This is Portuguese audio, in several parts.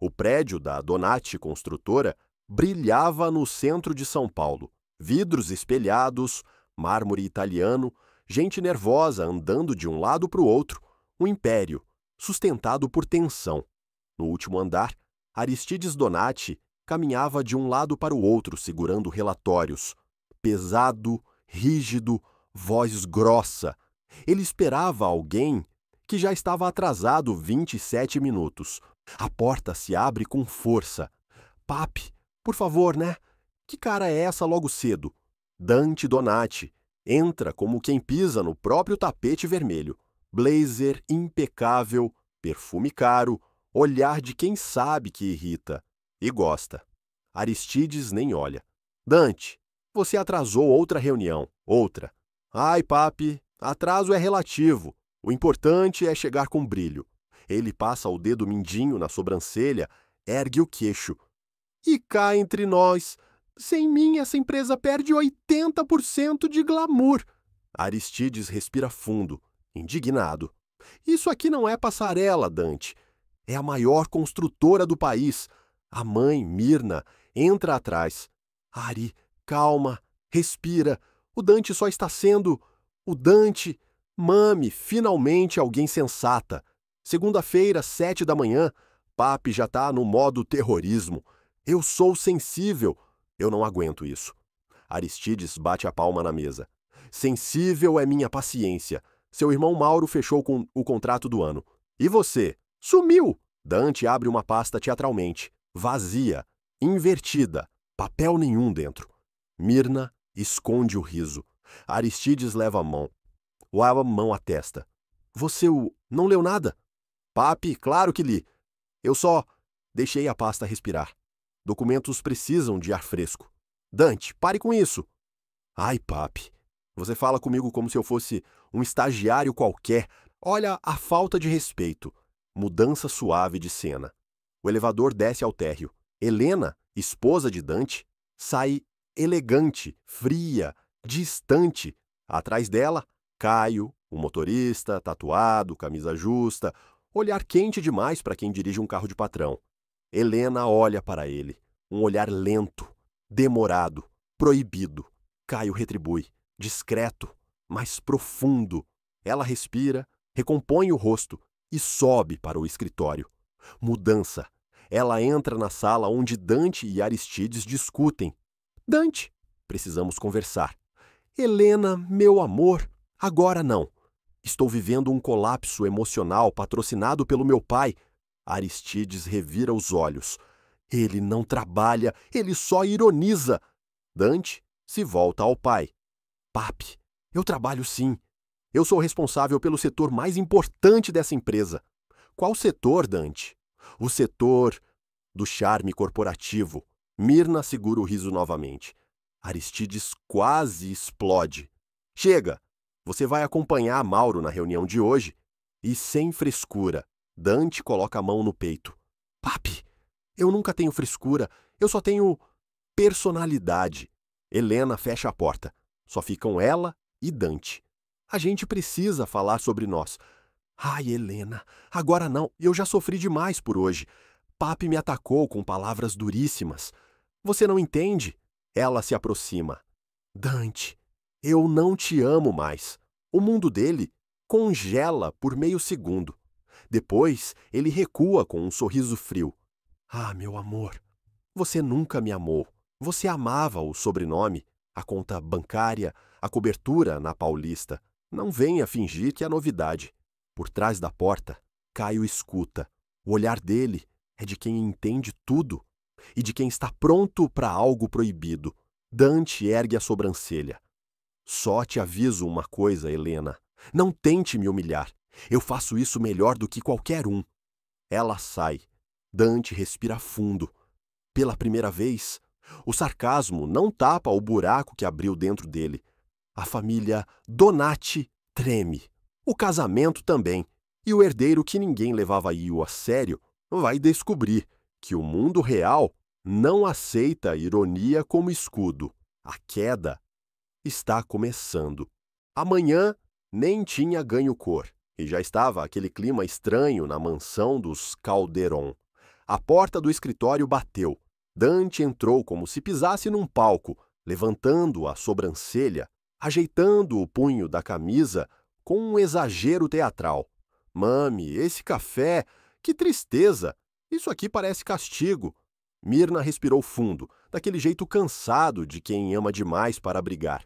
O prédio da Donati Construtora brilhava no centro de São Paulo. Vidros espelhados, mármore italiano, gente nervosa andando de um lado para o outro, um império, sustentado por tensão. No último andar, Aristides Donati caminhava de um lado para o outro segurando relatórios. Pesado, rígido, voz grossa. Ele esperava alguém que já estava atrasado 27 minutos. A porta se abre com força. Papi, por favor, né? Que cara é essa logo cedo? Dante Donati. Entra como quem pisa no próprio tapete vermelho. Blazer impecável, perfume caro, olhar de quem sabe que irrita. E gosta. Aristides nem olha. Dante, você atrasou outra reunião. Outra. Ai, papi, atraso é relativo. O importante é chegar com brilho. Ele passa o dedo mindinho na sobrancelha, ergue o queixo. E cá entre nós, sem mim essa empresa perde 80% de glamour. Aristides respira fundo, indignado. Isso aqui não é passarela, Dante. É a maior construtora do país. A mãe, Mirna, entra atrás. Ari, calma, respira. O Dante só está sendo... O Dante... Mame, finalmente alguém sensata. Segunda-feira, 7 da manhã, papi já tá no modo terrorismo. Eu sou sensível. Eu não aguento isso. Aristides bate a palma na mesa. Sensível é minha paciência. Seu irmão Mauro fechou com o contrato do ano. E você? Sumiu! Dante abre uma pasta teatralmente. Vazia, invertida, papel nenhum dentro. Mirna esconde o riso. Aristides leva a mão. Lava a mão à testa. Você não leu nada? Papi, claro que li. Eu só deixei a pasta respirar. Documentos precisam de ar fresco. Dante, pare com isso. Ai, papi, você fala comigo como se eu fosse um estagiário qualquer. Olha a falta de respeito. Mudança suave de cena. O elevador desce ao térreo. Helena, esposa de Dante, sai elegante, fria, distante. Atrás dela, Caio, o motorista, tatuado, camisa justa, olhar quente demais para quem dirige um carro de patrão. Helena olha para ele, um olhar lento, demorado, proibido. Caio retribui, discreto, mas profundo. Ela respira, recompõe o rosto e sobe para o escritório. Mudança. Ela entra na sala onde Dante e Aristides discutem. Dante, precisamos conversar. Helena, meu amor, agora não. Estou vivendo um colapso emocional patrocinado pelo meu pai. Aristides revira os olhos. Ele não trabalha, ele só ironiza. Dante se volta ao pai. Papi, eu trabalho sim. Eu sou responsável pelo setor mais importante dessa empresa. Qual setor, Dante? O setor do charme corporativo. Mirna segura o riso novamente. Aristides quase explode. Chega! Você vai acompanhar Mauro na reunião de hoje? E sem frescura, Dante coloca a mão no peito. Papi, eu nunca tenho frescura, eu só tenho personalidade. Helena fecha a porta. Só ficam ela e Dante. A gente precisa falar sobre nós. Ai, Helena, agora não, eu já sofri demais por hoje. Papi me atacou com palavras duríssimas. Você não entende? Ela se aproxima. Dante, eu não te amo mais. O mundo dele congela por meio segundo. Depois, ele recua com um sorriso frio. Ah, meu amor, você nunca me amou. Você amava o sobrenome, a conta bancária, a cobertura na Paulista. Não venha fingir que é novidade. Por trás da porta, Caio escuta. O olhar dele é de quem entende tudo e de quem está pronto para algo proibido. Dante ergue a sobrancelha. Só te aviso uma coisa, Helena. Não tente me humilhar. Eu faço isso melhor do que qualquer um. Ela sai. Dante respira fundo. Pela primeira vez, o sarcasmo não tapa o buraco que abriu dentro dele. A família Donati treme. O casamento também. E o herdeiro que ninguém levava a sério vai descobrir que o mundo real não aceita a ironia como escudo. A queda está começando. Amanhã nem tinha ganho cor, e já estava aquele clima estranho na mansão dos Calderon. A porta do escritório bateu. Dante entrou como se pisasse num palco, levantando a sobrancelha, ajeitando o punho da camisa com um exagero teatral. Mami, esse café, que tristeza! Isso aqui parece castigo. Mirna respirou fundo, daquele jeito cansado de quem ama demais para brigar.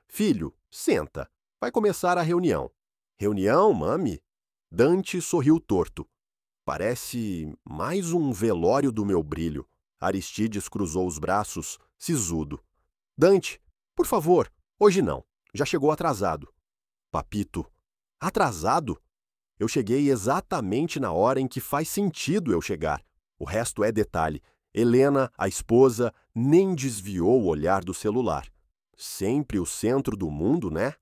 Filho, senta. Vai começar a reunião. Reunião, mami? Dante sorriu torto. Parece mais um velório do meu brilho. Aristides cruzou os braços, sisudo. Dante, por favor, hoje não. Já chegou atrasado. Papito, atrasado? Eu cheguei exatamente na hora em que faz sentido eu chegar. O resto é detalhe. Helena, a esposa, nem desviou o olhar do celular. Sempre o centro do mundo, né?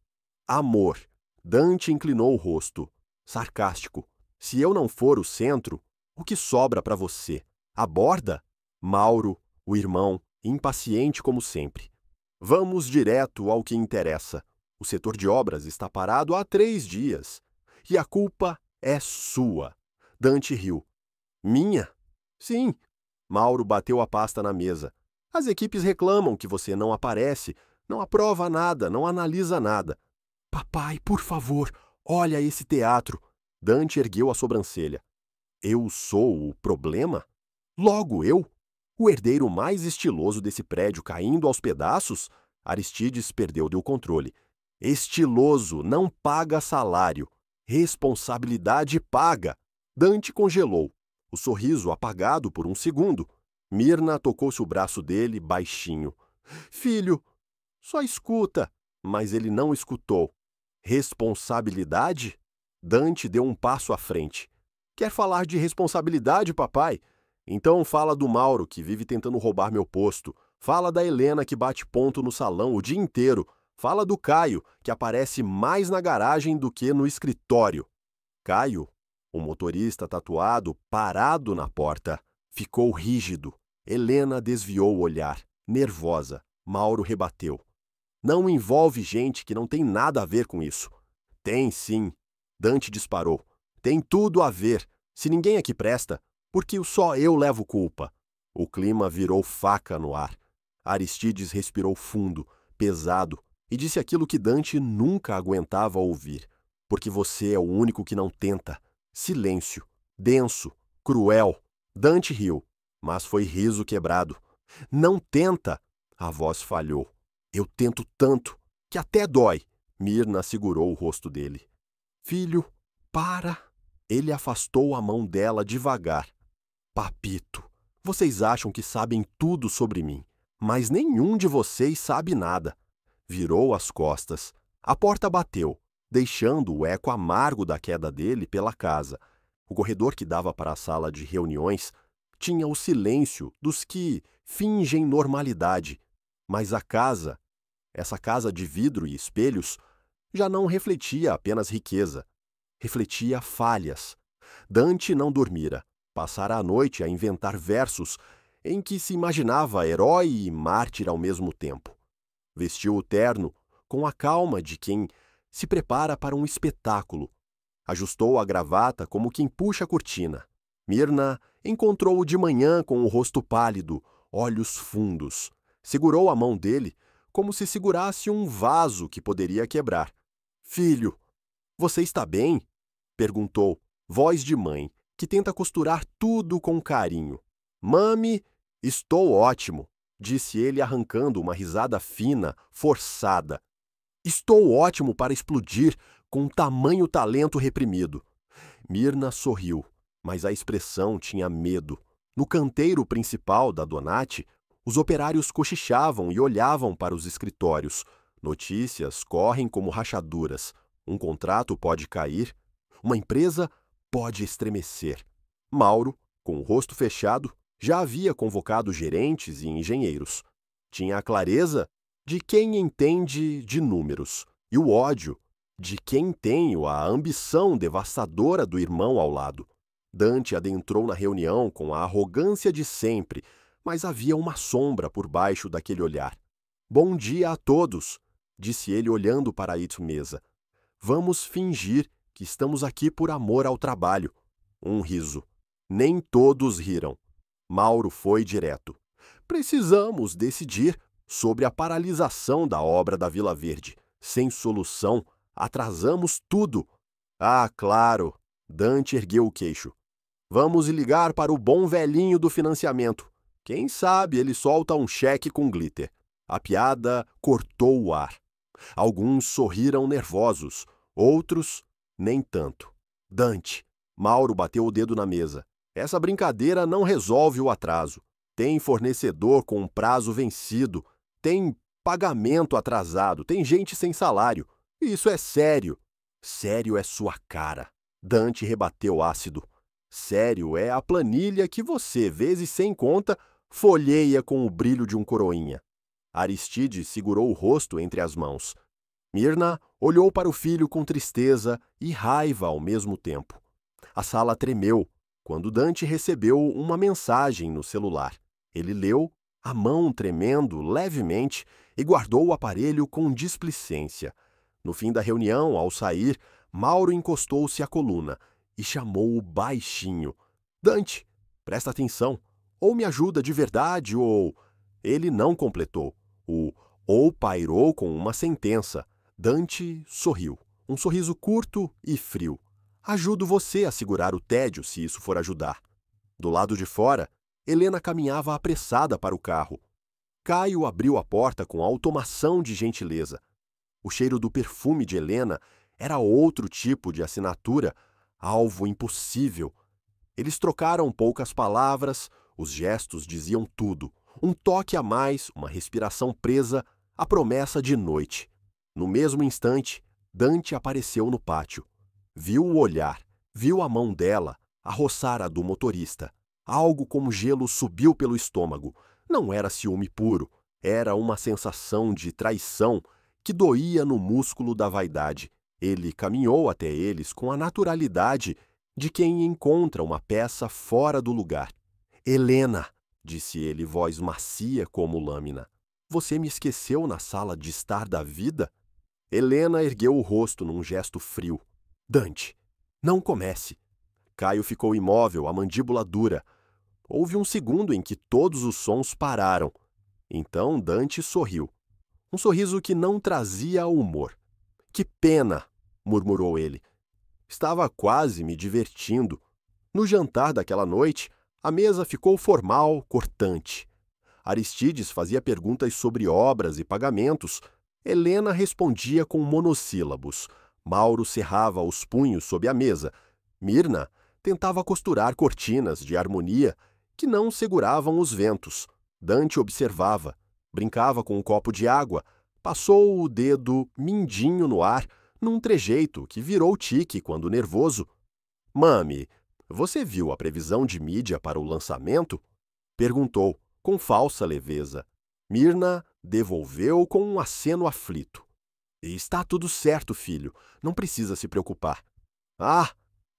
Amor. Dante inclinou o rosto. Sarcástico. Se eu não for o centro, o que sobra para você? A borda? Mauro, o irmão, impaciente como sempre. Vamos direto ao que interessa. O setor de obras está parado há 3 dias. E a culpa é sua. Dante riu. Minha? Sim. Mauro bateu a pasta na mesa. As equipes reclamam que você não aparece, não aprova nada, não analisa nada. Papai, por favor, olha esse teatro. Dante ergueu a sobrancelha. Eu sou o problema? Logo eu? O herdeiro mais estiloso desse prédio caindo aos pedaços? Aristides perdeu o controle. Estiloso não paga salário. Responsabilidade paga. Dante congelou. O sorriso apagado por um segundo. Mirna tocou-se o braço dele baixinho. Filho, só escuta. Mas ele não escutou. Responsabilidade? Dante deu um passo à frente. Quer falar de responsabilidade, papai? Então fala do Mauro, que vive tentando roubar meu posto. Fala da Helena, que bate ponto no salão o dia inteiro. Fala do Caio, que aparece mais na garagem do que no escritório. Caio, o motorista tatuado, parado na porta, ficou rígido. Helena desviou o olhar, nervosa. Mauro rebateu. Não envolve gente que não tem nada a ver com isso. Tem sim. Dante disparou. Tem tudo a ver. Se ninguém aqui presta, porque só eu levo culpa. O clima virou faca no ar. Aristides respirou fundo, pesado, e disse aquilo que Dante nunca aguentava ouvir. Porque você é o único que não tenta. Silêncio. Denso. Cruel. Dante riu, mas foi riso quebrado. Não tenta! A voz falhou. Eu tento tanto, que até dói. Mirna segurou o rosto dele. Filho, para! Ele afastou a mão dela devagar. Papito, vocês acham que sabem tudo sobre mim, mas nenhum de vocês sabe nada. Virou as costas. A porta bateu, deixando o eco amargo da queda dele pela casa. O corredor que dava para a sala de reuniões tinha o silêncio dos que fingem normalidade, mas a casa, essa casa de vidro e espelhos, já não refletia apenas riqueza, refletia falhas. Dante não dormira, passara a noite a inventar versos em que se imaginava herói e mártir ao mesmo tempo. Vestiu o terno com a calma de quem se prepara para um espetáculo. Ajustou a gravata como quem puxa a cortina. Mirna encontrou-o de manhã com o rosto pálido, olhos fundos. Segurou a mão dele como se segurasse um vaso que poderia quebrar. Filho, você está bem? Perguntou, voz de mãe, que tenta costurar tudo com carinho. Mami, estou ótimo, disse ele arrancando uma risada fina, forçada. Estou ótimo para explodir com tamanho talento reprimido. Mirna sorriu, mas a expressão tinha medo. No canteiro principal da Donati, os operários cochichavam e olhavam para os escritórios. Notícias correm como rachaduras. Um contrato pode cair. Uma empresa pode estremecer. Mauro, com o rosto fechado, já havia convocado gerentes e engenheiros. Tinha a clareza de quem entende de números e o ódio de quem tem a ambição devastadora do irmão ao lado. Dante adentrou na reunião com a arrogância de sempre, mas havia uma sombra por baixo daquele olhar. Bom dia a todos, disse ele olhando para a mesa. Vamos fingir que estamos aqui por amor ao trabalho. Um riso. Nem todos riram. Mauro foi direto. Precisamos decidir sobre a paralisação da obra da Vila Verde. Sem solução, atrasamos tudo. Ah, claro! Dante ergueu o queixo. Vamos ligar para o bom velhinho do financiamento. Quem sabe ele solta um cheque com glitter. A piada cortou o ar. Alguns sorriram nervosos, outros nem tanto. Dante, Mauro bateu o dedo na mesa. Essa brincadeira não resolve o atraso. Tem fornecedor com um prazo vencido, tem pagamento atrasado, tem gente sem salário. Isso é sério. Sério é sua cara. Dante rebateu ácido. Sério é a planilha que você, vezes sem conta, folheia com o brilho de um coroinha. Aristide segurou o rosto entre as mãos. Mirna olhou para o filho com tristeza e raiva ao mesmo tempo. A sala tremeu quando Dante recebeu uma mensagem no celular. Ele leu, a mão tremendo levemente, e guardou o aparelho com displicência. No fim da reunião, ao sair, Mauro encostou-se à coluna e chamou-o baixinho. Dante, presta atenção. Ou me ajuda de verdade, ou... Ele não completou. O ou pairou com uma sentença. Dante sorriu. Um sorriso curto e frio. Ajudo você a segurar o tédio, se isso for ajudar. Do lado de fora, Helena caminhava apressada para o carro. Caio abriu a porta com automação de gentileza. O cheiro do perfume de Helena era outro tipo de assinatura, alvo impossível. Eles trocaram poucas palavras, os gestos diziam tudo. Um toque a mais, uma respiração presa, a promessa de noite. No mesmo instante, Dante apareceu no pátio. Viu o olhar, viu a mão dela, a roçar a do motorista. Algo como gelo subiu pelo estômago. Não era ciúme puro, era uma sensação de traição que doía no músculo da vaidade. Ele caminhou até eles com a naturalidade de quem encontra uma peça fora do lugar. Helena, disse ele, voz macia como lâmina. Você me esqueceu na sala de estar da vida? Helena ergueu o rosto num gesto frio. Dante, não comece. Caio ficou imóvel, a mandíbula dura. Houve um segundo em que todos os sons pararam. Então Dante sorriu. Um sorriso que não trazia humor. Que pena, murmurou ele. Estava quase me divertindo. No jantar daquela noite, a mesa ficou formal, cortante. Aristides fazia perguntas sobre obras e pagamentos. Helena respondia com monossílabos. Mauro cerrava os punhos sob a mesa. Mirna tentava costurar cortinas de harmonia que não seguravam os ventos. Dante observava, brincava com um copo de água, passou o dedo mindinho no ar, num trejeito que virou tique quando nervoso. Mami, você viu a previsão de mídia para o lançamento? Perguntou, com falsa leveza. Mirna devolveu com um aceno aflito. Está tudo certo, filho. Não precisa se preocupar. Ah!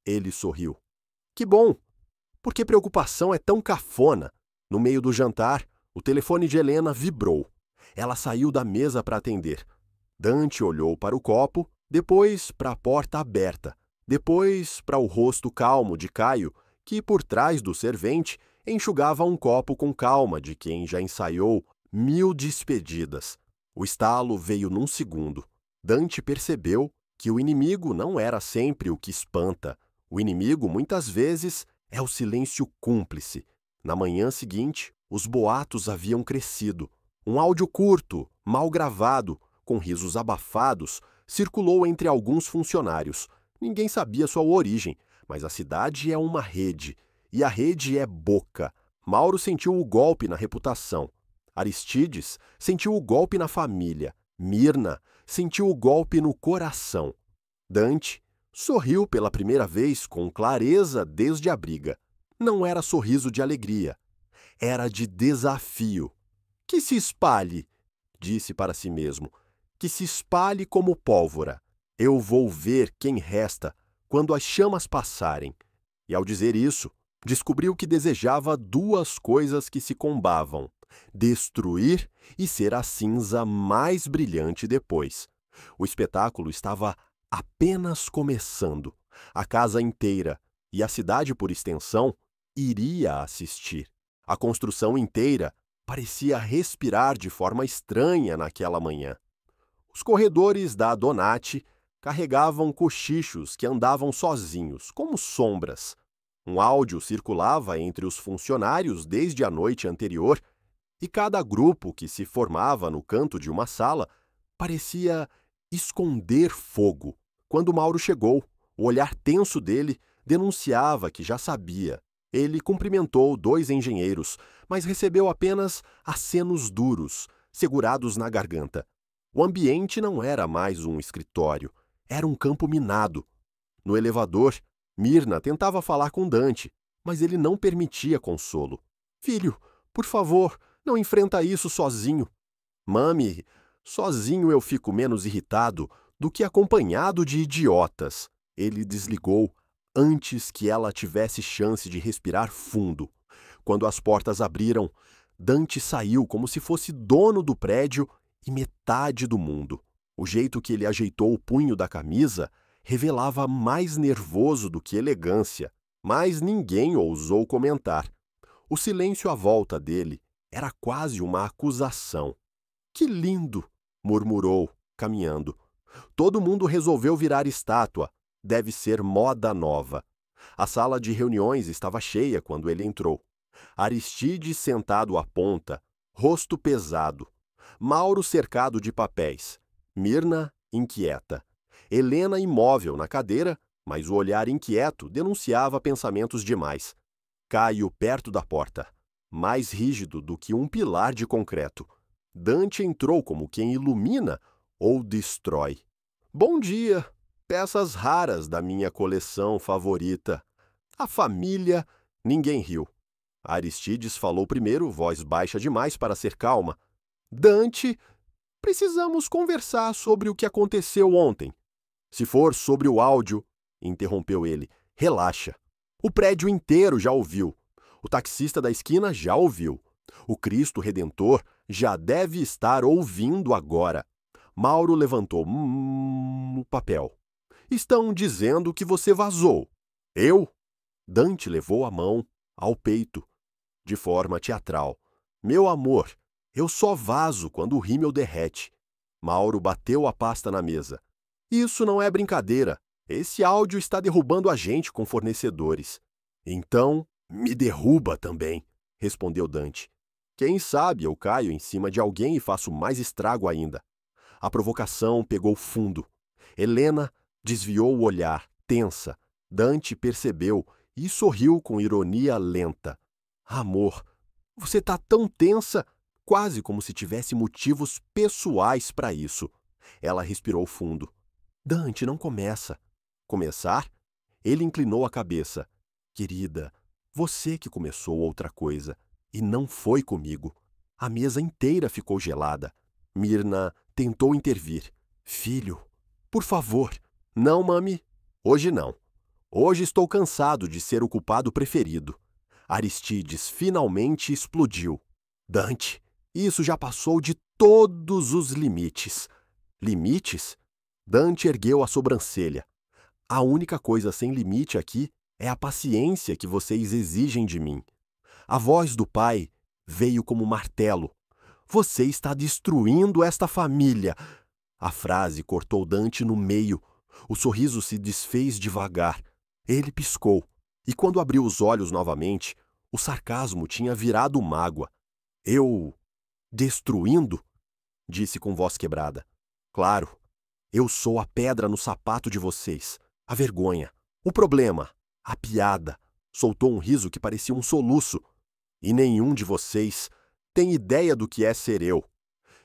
Ele sorriu. Que bom! Por que preocupação é tão cafona? No meio do jantar, o telefone de Helena vibrou. Ela saiu da mesa para atender. Dante olhou para o copo, depois para a porta aberta, depois para o rosto calmo de Caio, que, por trás do servente, enxugava um copo com calma de quem já ensaiou 1000 despedidas. O estalo veio num segundo. Dante percebeu que o inimigo não era sempre o que espanta. O inimigo, muitas vezes, é o silêncio cúmplice. Na manhã seguinte, os boatos haviam crescido. Um áudio curto, mal gravado, com risos abafados, circulou entre alguns funcionários. Ninguém sabia sua origem, mas a cidade é uma rede, e a rede é boca. Mauro sentiu o golpe na reputação. Aristides sentiu o golpe na família. Mirna sentiu o golpe no coração. Dante sorriu pela primeira vez com clareza desde a briga. Não era sorriso de alegria, era de desafio. Que se espalhe, disse para si mesmo, que se espalhe como pólvora. Eu vou ver quem resta quando as chamas passarem. E ao dizer isso, descobriu que desejava duas coisas que se combavam: destruir e ser a cinza mais brilhante depois. O espetáculo estava apenas começando. A casa inteira, e a cidade por extensão, iria assistir. A construção inteira parecia respirar de forma estranha naquela manhã. Os corredores da Donati carregavam cochichos que andavam sozinhos, como sombras. Um áudio circulava entre os funcionários desde a noite anterior, e cada grupo que se formava no canto de uma sala parecia esconder fogo. Quando Mauro chegou, o olhar tenso dele denunciava que já sabia. Ele cumprimentou 2 engenheiros, mas recebeu apenas acenos duros, segurados na garganta. O ambiente não era mais um escritório, era um campo minado. No elevador, Mirna tentava falar com Dante, mas ele não permitia consolo. Filho, por favor, não enfrenta isso sozinho. Mami, sozinho eu fico menos irritado do que acompanhado de idiotas. Ele desligou antes que ela tivesse chance de respirar fundo. Quando as portas abriram, Dante saiu como se fosse dono do prédio e metade do mundo. O jeito que ele ajeitou o punho da camisa revelava mais nervoso do que elegância, mas ninguém ousou comentar. O silêncio à volta dele era quase uma acusação. Que lindo! Murmurou, caminhando. Todo mundo resolveu virar estátua. Deve ser moda nova. A sala de reuniões estava cheia quando ele entrou. Aristides sentado à ponta, rosto pesado. Mauro cercado de papéis. Mirna inquieta. Helena imóvel na cadeira, mas o olhar inquieto denunciava pensamentos demais. Caio perto da porta, mais rígido do que um pilar de concreto. Dante entrou como quem ilumina ou destrói. Bom dia! Peças raras da minha coleção favorita. A família... Ninguém riu. Aristides falou primeiro, voz baixa demais para ser calma. Dante, precisamos conversar sobre o que aconteceu ontem. Se for sobre o áudio, interrompeu ele, relaxa. O prédio inteiro já ouviu. O taxista da esquina já ouviu. O Cristo Redentor já deve estar ouvindo agora. Mauro levantou o papel. Estão dizendo que você vazou. Eu? Dante levou a mão ao peito, de forma teatral. Meu amor, eu só vazo quando o rímel derrete. Mauro bateu a pasta na mesa. Isso não é brincadeira. Esse áudio está derrubando a gente com fornecedores. Então, me derruba também, respondeu Dante. Quem sabe eu caio em cima de alguém e faço mais estrago ainda. A provocação pegou fundo. Helena desviou o olhar, tensa. Dante percebeu e sorriu com ironia lenta. Amor, você tá tão tensa, quase como se tivesse motivos pessoais para isso. Ela respirou fundo. Dante, não começa. Começar? Ele inclinou a cabeça. Querida, você que começou outra coisa, e não foi comigo. A mesa inteira ficou gelada. Mirna tentou intervir. Filho, por favor. Não, mami. Hoje não. Hoje estou cansado de ser o culpado preferido. Aristides finalmente explodiu. Dante, isso já passou de todos os limites. Limites? Dante ergueu a sobrancelha. A única coisa sem limite aqui é a paciência que vocês exigem de mim. A voz do pai veio como martelo. Você está destruindo esta família. A frase cortou Dante no meio. O sorriso se desfez devagar. Ele piscou, e quando abriu os olhos novamente, o sarcasmo tinha virado mágoa. Eu... destruindo? Disse com voz quebrada. Claro, eu sou a pedra no sapato de vocês, a vergonha, o problema, a piada. Soltou um riso que parecia um soluço. E nenhum de vocês tem ideia do que é ser eu.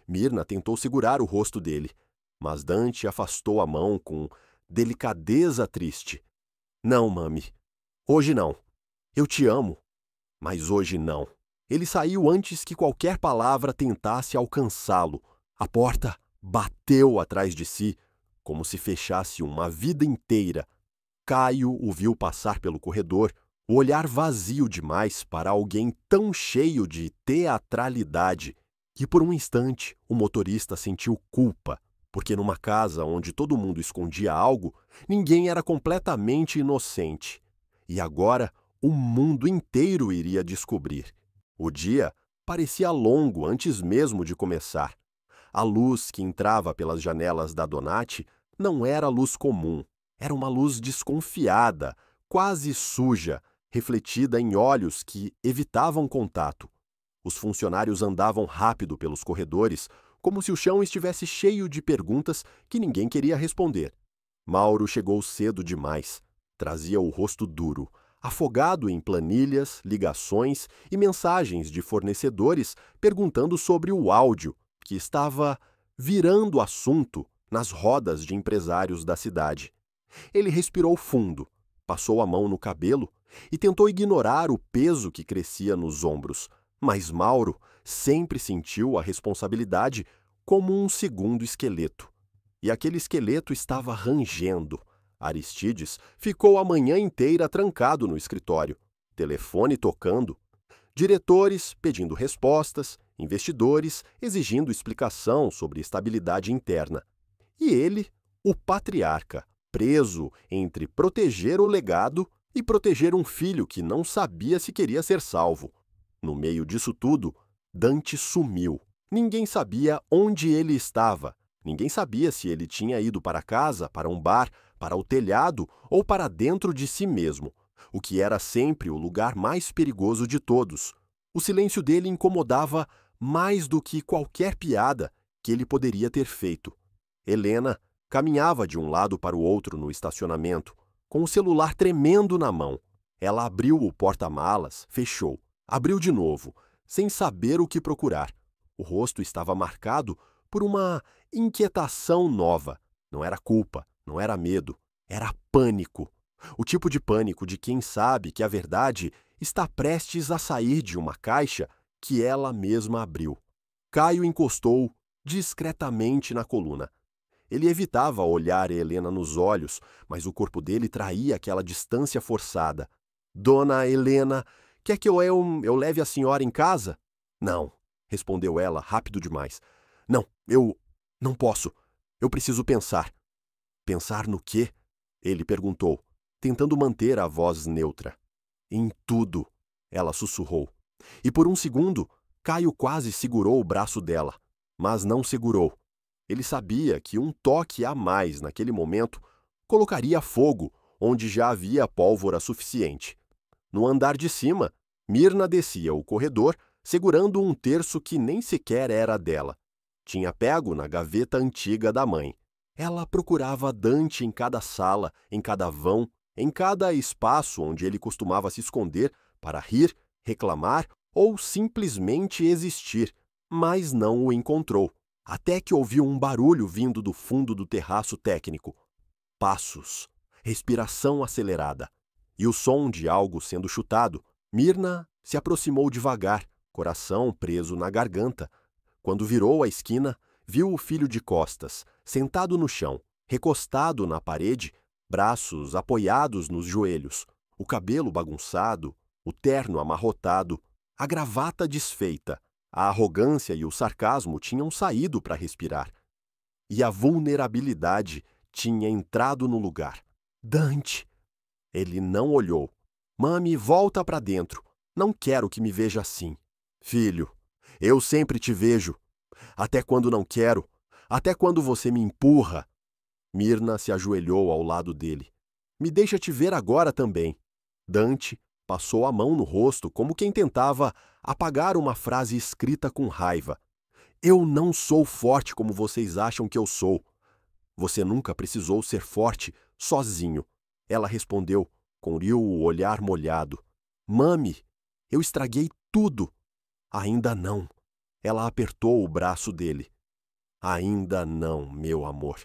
Mirna tentou segurar o rosto dele, mas Dante afastou a mão com delicadeza triste. Não, mami. Hoje não. Eu te amo. Mas hoje não. Ele saiu antes que qualquer palavra tentasse alcançá-lo. A porta bateu atrás de si, como se fechasse uma vida inteira. Caio o viu passar pelo corredor, o olhar vazio demais para alguém tão cheio de teatralidade. E por um instante o motorista sentiu culpa, porque numa casa onde todo mundo escondia algo, ninguém era completamente inocente. E agora O mundo inteiro iria descobrir. O dia parecia longo antes mesmo de começar. A luz que entrava pelas janelas da Donati não era luz comum. Era uma luz desconfiada, quase suja, refletida em olhos que evitavam contato. Os funcionários andavam rápido pelos corredores, como se o chão estivesse cheio de perguntas que ninguém queria responder. Mauro chegou cedo demais. Trazia o rosto duro, afogado em planilhas, ligações e mensagens de fornecedores perguntando sobre o áudio, que estava virando assunto nas rodas de empresários da cidade. Ele respirou fundo, passou a mão no cabelo e tentou ignorar o peso que crescia nos ombros. Mas Mauro sempre sentiu a responsabilidade como um segundo esqueleto. E aquele esqueleto estava rangendo. Aristides ficou a manhã inteira trancado no escritório, telefone tocando, diretores pedindo respostas, investidores exigindo explicação sobre estabilidade interna. E ele, o patriarca, preso entre proteger o legado e proteger um filho que não sabia se queria ser salvo. No meio disso tudo, Dante sumiu. Ninguém sabia onde ele estava. Ninguém sabia se ele tinha ido para casa, para um bar, para o telhado ou para dentro de si mesmo, o que era sempre o lugar mais perigoso de todos. O silêncio dele incomodava mais do que qualquer piada que ele poderia ter feito. Helena caminhava de um lado para o outro no estacionamento, com o celular tremendo na mão. Ela abriu o porta-malas, fechou. Abriu de novo, sem saber o que procurar. O rosto estava marcado por uma inquietação nova. Não era culpa, não era medo, era pânico. O tipo de pânico de quem sabe que a verdade está prestes a sair de uma caixa que ela mesma abriu. Caio encostou discretamente na coluna. Ele evitava olhar Helena nos olhos, mas o corpo dele traía aquela distância forçada. Dona Helena, quer que eu leve a senhora em casa? Não, respondeu ela, rápido demais. Não, eu não posso. Eu preciso pensar. Pensar no quê? Ele perguntou, tentando manter a voz neutra. Em tudo, ela sussurrou. E por um segundo, Caio quase segurou o braço dela, mas não segurou. Ele sabia que um toque a mais naquele momento colocaria fogo onde já havia pólvora suficiente. No andar de cima, Mirna descia o corredor segurando um terço que nem sequer era dela. Tinha pego na gaveta antiga da mãe. Ela procurava Dante em cada sala, em cada vão, em cada espaço onde ele costumava se esconder para rir, reclamar ou simplesmente existir, mas não o encontrou, até que ouviu um barulho vindo do fundo do terraço técnico. Passos, respiração acelerada e o som de algo sendo chutado. Mirna se aproximou devagar, coração preso na garganta. Quando virou a esquina, viu o filho de costas, sentado no chão, recostado na parede, braços apoiados nos joelhos, o cabelo bagunçado, o terno amarrotado, a gravata desfeita. A arrogância e o sarcasmo tinham saído para respirar. E a vulnerabilidade tinha entrado no lugar. Dante! Ele não olhou. Mami, volta para dentro. Não quero que me veja assim. Filho, eu sempre te vejo. Até quando não quero. Até quando você me empurra. Mirna se ajoelhou ao lado dele. Me deixa te ver agora também. Dante passou a mão no rosto como quem tentava apagar uma frase escrita com raiva. Eu não sou forte como vocês acham que eu sou. Você nunca precisou ser forte sozinho. Ela respondeu, com o olhar molhado. Mami, eu estraguei tudo. Ainda não. Ela apertou o braço dele. Ainda não, meu amor.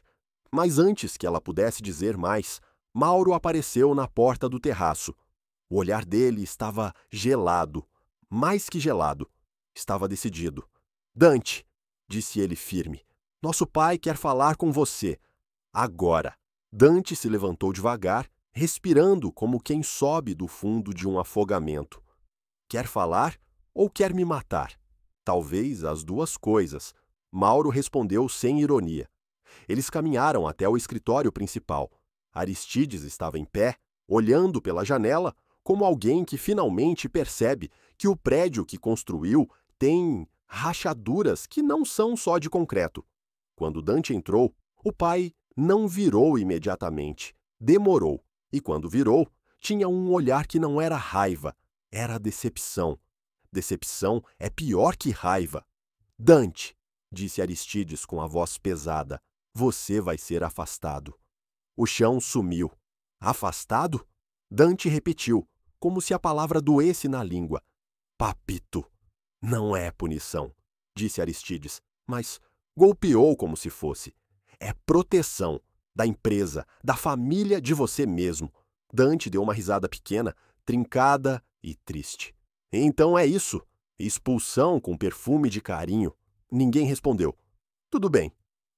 Mas antes que ela pudesse dizer mais, Mauro apareceu na porta do terraço. O olhar dele estava gelado, mais que gelado. Estava decidido. Dante, disse ele firme, nosso pai quer falar com você. Agora. Dante se levantou devagar, respirando como quem sobe do fundo de um afogamento. Quer falar ou quer me matar? Talvez as duas coisas. Mauro respondeu sem ironia. Eles caminharam até o escritório principal. Aristides estava em pé, olhando pela janela, como alguém que finalmente percebe que o prédio que construiu tem rachaduras que não são só de concreto. Quando Dante entrou, o pai não virou imediatamente. Demorou. E quando virou, tinha um olhar que não era raiva, era decepção. Decepção é pior que raiva. Dante, disse Aristides com a voz pesada, você vai ser afastado. O chão sumiu. Afastado? Dante repetiu, como se a palavra doesse na língua. Papito. Não é punição, disse Aristides, mas golpeou como se fosse. É proteção da empresa, da família, de você mesmo. Dante deu uma risada pequena, trincada e triste. Então é isso. Expulsão com perfume de carinho. Ninguém respondeu. Tudo bem,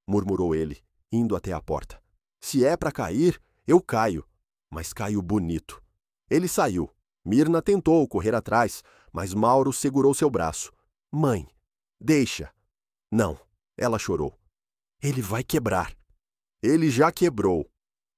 murmurou ele, indo até a porta. Se é para cair, eu caio, mas caio bonito. Ele saiu. Mirna tentou correr atrás, mas Mauro segurou seu braço. Mãe, deixa. Não, ela chorou. Ele vai quebrar. Ele já quebrou,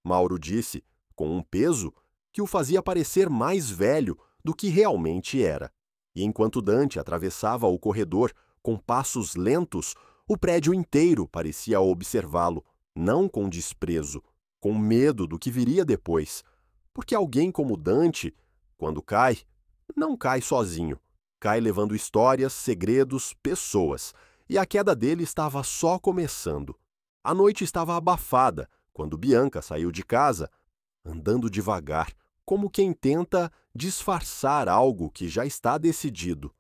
Mauro disse, com um peso que o fazia parecer mais velho do que realmente era. E enquanto Dante atravessava o corredor com passos lentos, o prédio inteiro parecia observá-lo, não com desprezo, com medo do que viria depois. Porque alguém como Dante, quando cai, não cai sozinho. Cai levando histórias, segredos, pessoas. E a queda dele estava só começando. A noite estava abafada, quando Bianca saiu de casa, andando devagar, como quem tenta disfarçar algo que já está decidido.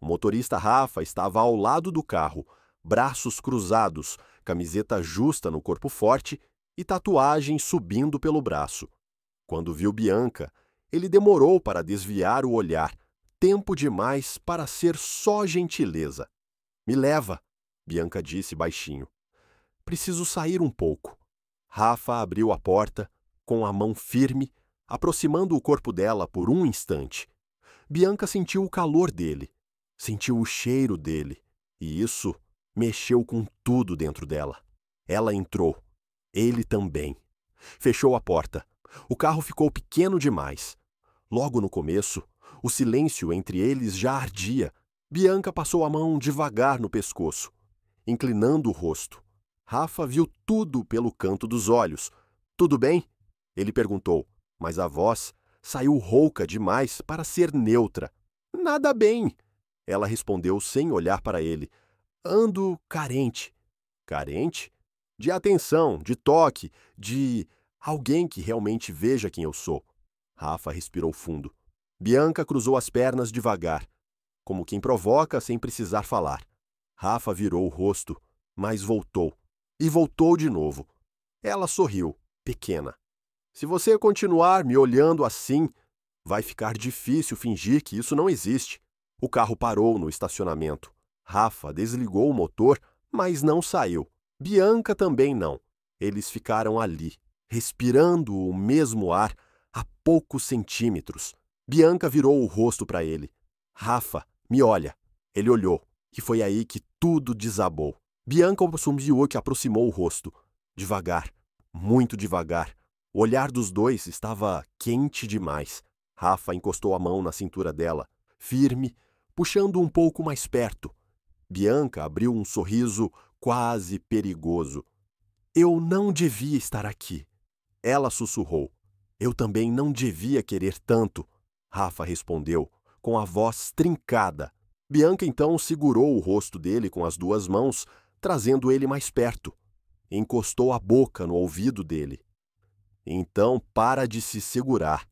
O motorista Rafa estava ao lado do carro, braços cruzados, camiseta justa no corpo forte e tatuagem subindo pelo braço. Quando viu Bianca, ele demorou para desviar o olhar, tempo demais para ser só gentileza. Me leva, Bianca disse baixinho. Preciso sair um pouco. Rafa abriu a porta, com a mão firme, aproximando o corpo dela por um instante. Bianca sentiu o calor dele, sentiu o cheiro dele, e isso mexeu com tudo dentro dela. Ela entrou. Ele também. Fechou a porta. O carro ficou pequeno demais. Logo no começo, o silêncio entre eles já ardia. Bianca passou a mão devagar no pescoço, inclinando o rosto. Rafa viu tudo pelo canto dos olhos. Tudo bem? Ele perguntou, mas a voz saiu rouca demais para ser neutra. Nada bem, ela respondeu sem olhar para ele. Ando carente. Carente? De atenção, de toque, de alguém que realmente veja quem eu sou. Rafa respirou fundo. Bianca cruzou as pernas devagar, como quem provoca sem precisar falar. Rafa virou o rosto, mas voltou. E voltou de novo. Ela sorriu, pequena. Se você continuar me olhando assim, vai ficar difícil fingir que isso não existe. O carro parou no estacionamento. Rafa desligou o motor, mas não saiu. Bianca também não. Eles ficaram ali, respirando o mesmo ar a poucos centímetros. Bianca virou o rosto para ele. Rafa, me olha. Ele olhou, e foi aí que tudo desabou. Bianca que aproximou o rosto. Devagar, muito devagar. O olhar dos dois estava quente demais. Rafa encostou a mão na cintura dela, firme, puxando um pouco mais perto. Bianca abriu um sorriso quase perigoso. Eu não devia estar aqui. Ela sussurrou. Eu também não devia querer tanto. Rafa respondeu, com a voz trincada. Bianca então segurou o rosto dele com as duas mãos, trazendo ele mais perto. Encostou a boca no ouvido dele. Então para de se segurar.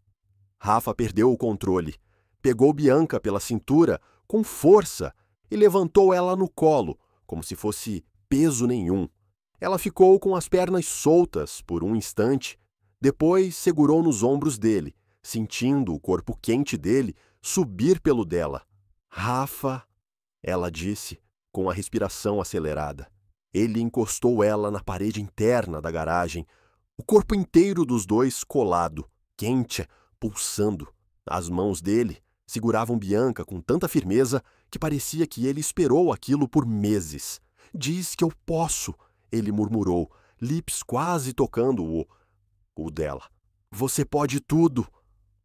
Rafa perdeu o controle. Pegou Bianca pela cintura com força e levantou ela no colo, como se fosse peso nenhum. Ela ficou com as pernas soltas por um instante. Depois segurou nos ombros dele, sentindo o corpo quente dele subir pelo dela. Rafa, ela disse, com a respiração acelerada. Ele encostou ela na parede interna da garagem, o corpo inteiro dos dois colado, quente, pulsando. As mãos dele seguravam Bianca com tanta firmeza que parecia que ele esperou aquilo por meses. Diz que eu posso, ele murmurou, lips quase tocando o dela. Você pode tudo.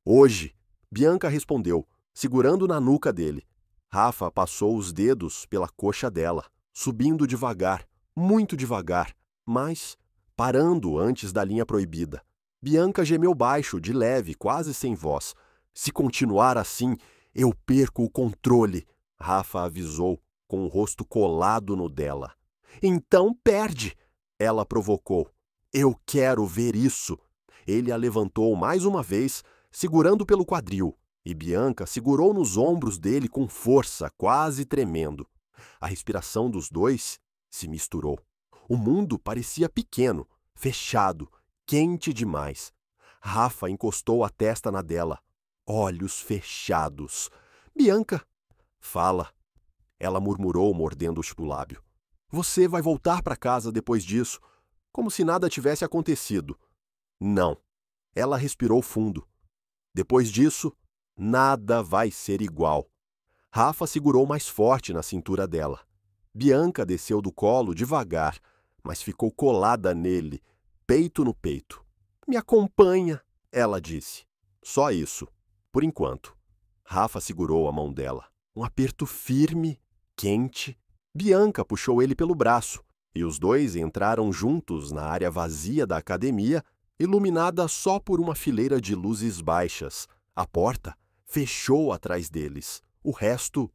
Hoje, Bianca respondeu, segurando na nuca dele. Rafa passou os dedos pela coxa dela, subindo devagar, muito devagar, mas parando antes da linha proibida. Bianca gemeu baixo, de leve, quase sem voz. Se continuar assim, eu perco o controle, Rafa avisou, com o rosto colado no dela. Então perde, ela provocou. Eu quero ver isso. Ele a levantou mais uma vez, segurando pelo quadril, e Bianca segurou nos ombros dele com força, quase tremendo. A respiração dos dois se misturou. O mundo parecia pequeno, fechado, quente demais. Rafa encostou a testa na dela, olhos fechados. Bianca, fala. Ela murmurou, mordendo o lábio. Você vai voltar para casa depois disso, como se nada tivesse acontecido. Não. Ela respirou fundo. Depois disso, nada vai ser igual. Rafa segurou mais forte na cintura dela. Bianca desceu do colo devagar, mas ficou colada nele, peito no peito. Me acompanha, ela disse. Só isso, por enquanto. Rafa segurou a mão dela. Um aperto firme, quente. Bianca puxou ele pelo braço, e os dois entraram juntos na área vazia da academia, iluminada só por uma fileira de luzes baixas. A porta fechou atrás deles. O resto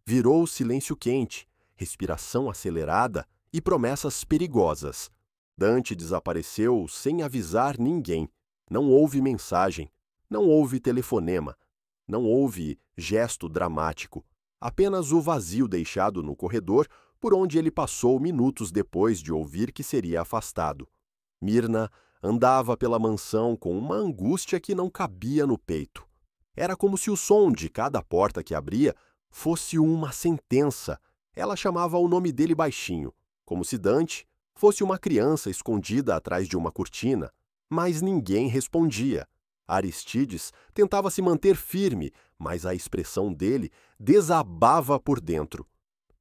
virou silêncio quente, respiração acelerada e promessas perigosas. Dante desapareceu sem avisar ninguém. Não houve mensagem, não houve telefonema, não houve gesto dramático. Apenas o vazio deixado no corredor por onde ele passou minutos depois de ouvir que seria afastado. Mirna andava pela mansão com uma angústia que não cabia no peito. Era como se o som de cada porta que abria fosse uma sentença. Ela chamava o nome dele baixinho, como se Dante fosse uma criança escondida atrás de uma cortina, mas ninguém respondia. Aristides tentava se manter firme, mas a expressão dele desabava por dentro.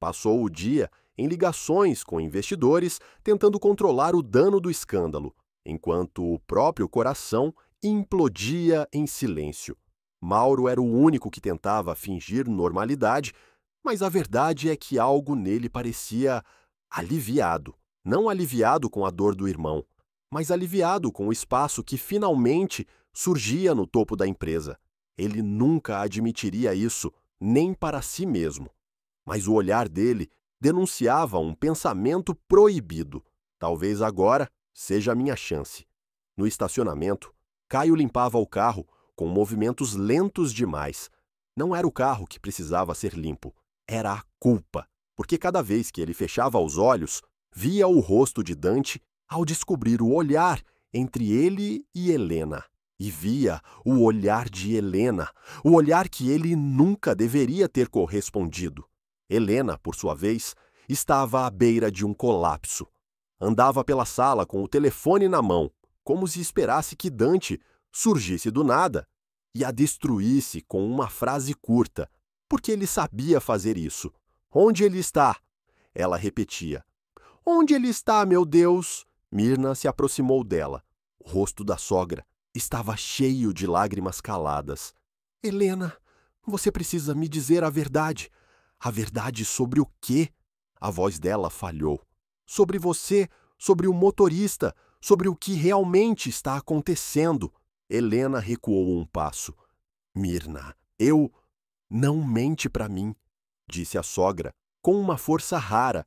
Passou o dia em ligações com investidores, tentando controlar o dano do escândalo, enquanto o próprio coração implodia em silêncio. Mauro era o único que tentava fingir normalidade, mas a verdade é que algo nele parecia aliviado. Não aliviado com a dor do irmão, mas aliviado com o espaço que finalmente surgia no topo da empresa. Ele nunca admitiria isso, nem para si mesmo. Mas o olhar dele denunciava um pensamento proibido. Talvez agora seja a minha chance. No estacionamento, Caio limpava o carro com movimentos lentos demais. Não era o carro que precisava ser limpo, era a culpa, porque cada vez que ele fechava os olhos, via o rosto de Dante ao descobrir o olhar entre ele e Helena. E via o olhar de Helena, o olhar que ele nunca deveria ter correspondido. Helena, por sua vez, estava à beira de um colapso. Andava pela sala com o telefone na mão, como se esperasse que Dante surgisse do nada e a destruísse com uma frase curta, porque ele sabia fazer isso. Onde ele está? Ela repetia. Onde ele está, meu Deus? Mirna se aproximou dela. O rosto da sogra estava cheio de lágrimas caladas. Helena, você precisa me dizer a verdade. A verdade sobre o quê? A voz dela falhou. Sobre você, sobre o motorista, sobre o que realmente está acontecendo. Helena recuou um passo. Mirna, eu... Não mente para mim, disse a sogra, com uma força rara.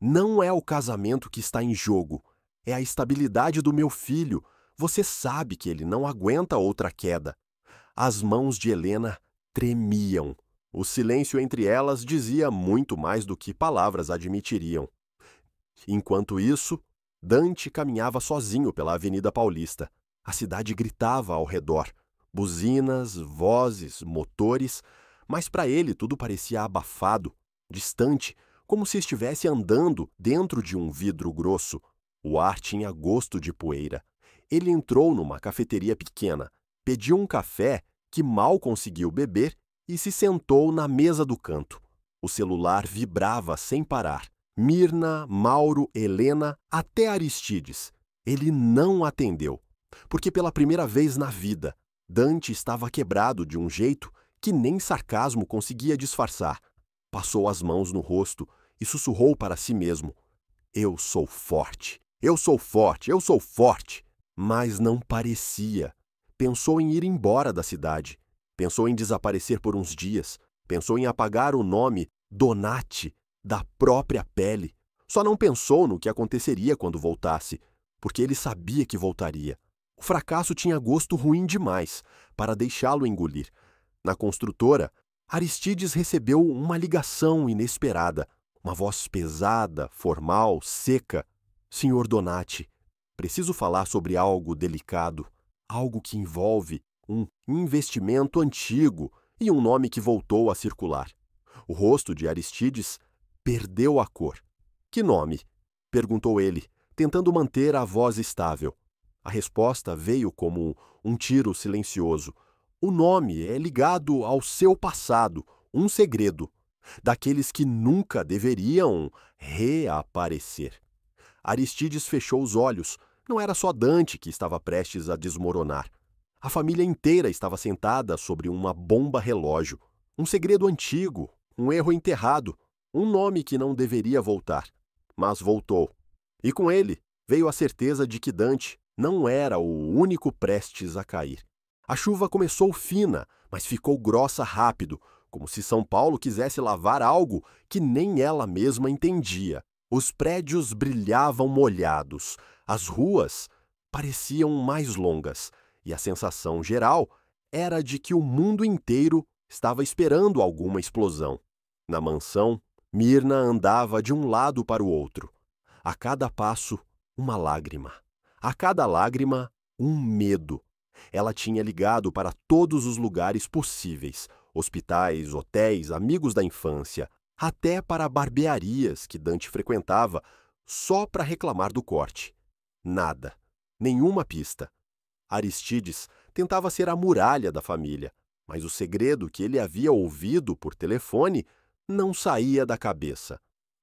Não é o casamento que está em jogo. É a estabilidade do meu filho. Você sabe que ele não aguenta outra queda. As mãos de Helena tremiam. O silêncio entre elas dizia muito mais do que palavras admitiriam. Enquanto isso, Dante caminhava sozinho pela Avenida Paulista. A cidade gritava ao redor. Buzinas, vozes, motores, mas para ele tudo parecia abafado, distante, como se estivesse andando dentro de um vidro grosso. O ar tinha gosto de poeira. Ele entrou numa cafeteria pequena, pediu um café que mal conseguiu beber e se sentou na mesa do canto. O celular vibrava sem parar. Mirna, Mauro, Helena, até Aristides. Ele não atendeu, porque pela primeira vez na vida, Dante estava quebrado de um jeito que nem sarcasmo conseguia disfarçar. Passou as mãos no rosto e sussurrou para si mesmo: Eu sou forte, eu sou forte, eu sou forte. Mas não parecia. Pensou em ir embora da cidade. Pensou em desaparecer por uns dias. Pensou em apagar o nome Donati da própria pele. Só não pensou no que aconteceria quando voltasse, porque ele sabia que voltaria. O fracasso tinha gosto ruim demais para deixá-lo engolir. Na construtora, Aristides recebeu uma ligação inesperada. Uma voz pesada, formal, seca. Senhor Donati, preciso falar sobre algo delicado, algo que envolve um investimento antigo e um nome que voltou a circular. O rosto de Aristides perdeu a cor. Que nome? Perguntou ele, tentando manter a voz estável. A resposta veio como um tiro silencioso. O nome é ligado ao seu passado, um segredo, daqueles que nunca deveriam reaparecer. Aristides fechou os olhos. Não era só Dante que estava prestes a desmoronar. A família inteira estava sentada sobre uma bomba-relógio. Um segredo antigo, um erro enterrado, um nome que não deveria voltar. Mas voltou. E com ele veio a certeza de que Dante não era o único prestes a cair. A chuva começou fina, mas ficou grossa rápido, como se São Paulo quisesse lavar algo que nem ela mesma entendia. Os prédios brilhavam molhados, as ruas pareciam mais longas, e a sensação geral era de que o mundo inteiro estava esperando alguma explosão. Na mansão, Mirna andava de um lado para o outro. A cada passo, uma lágrima. A cada lágrima, um medo. Ela tinha ligado para todos os lugares possíveis: hospitais, hotéis, amigos da infância, até para barbearias que Dante frequentava só para reclamar do corte. Nada. Nenhuma pista. Aristides tentava ser a muralha da família, mas o segredo que ele havia ouvido por telefone não saía da cabeça.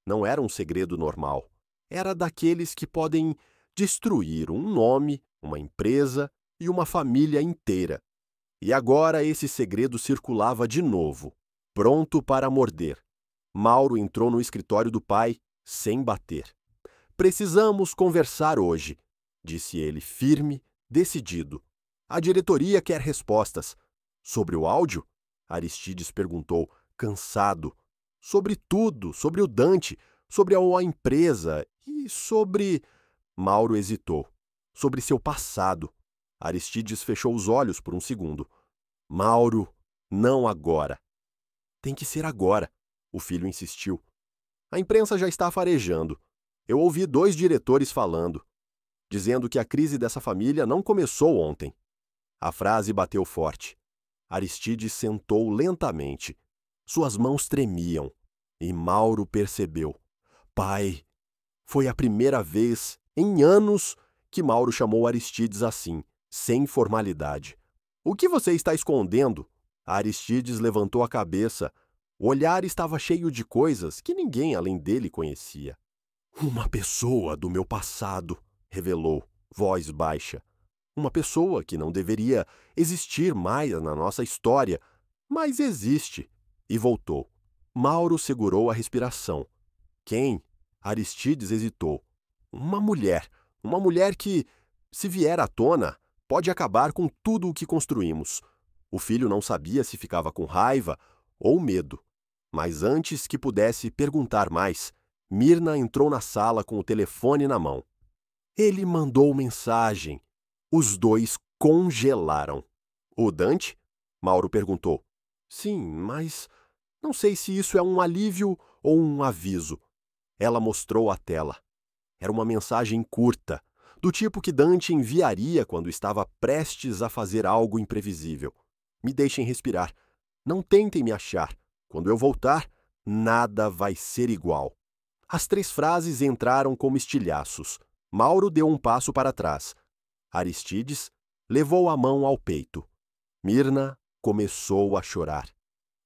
Não era um segredo normal. Era daqueles que podem destruir um nome, uma empresa e uma família inteira. E agora esse segredo circulava de novo, pronto para morder. Mauro entrou no escritório do pai sem bater. Precisamos conversar hoje, disse ele, firme, decidido. A diretoria quer respostas. Sobre o áudio? Aristides perguntou, cansado. Sobre tudo, sobre o Dante, sobre a empresa e sobre... Mauro hesitou. Sobre seu passado. Aristides fechou os olhos por um segundo. Mauro, não agora. Tem que ser agora, o filho insistiu. A imprensa já está farejando. Eu ouvi 2 diretores falando, dizendo que a crise dessa família não começou ontem. A frase bateu forte. Aristides sentou lentamente. Suas mãos tremiam. E Mauro percebeu. Pai, foi a primeira vez em anos que Mauro chamou Aristides assim, sem formalidade. O que você está escondendo? Aristides levantou a cabeça. O olhar estava cheio de coisas que ninguém além dele conhecia. Uma pessoa do meu passado, revelou, voz baixa. Uma pessoa que não deveria existir mais na nossa história, mas existe. E voltou. Mauro segurou a respiração. Quem? Aristides hesitou. Uma mulher que, se vier à tona, pode acabar com tudo o que construímos. O filho não sabia se ficava com raiva ou medo. Mas antes que pudesse perguntar mais, Mirna entrou na sala com o telefone na mão. Ele mandou mensagem. Os 2 congelaram. O Dante? Mauro perguntou. Sim, mas não sei se isso é um alívio ou um aviso. Ela mostrou a tela. Era uma mensagem curta, do tipo que Dante enviaria quando estava prestes a fazer algo imprevisível. Me deixem respirar. Não tentem me achar. Quando eu voltar, nada vai ser igual. As 3 frases entraram como estilhaços. Mauro deu um passo para trás. Aristides levou a mão ao peito. Mirna começou a chorar.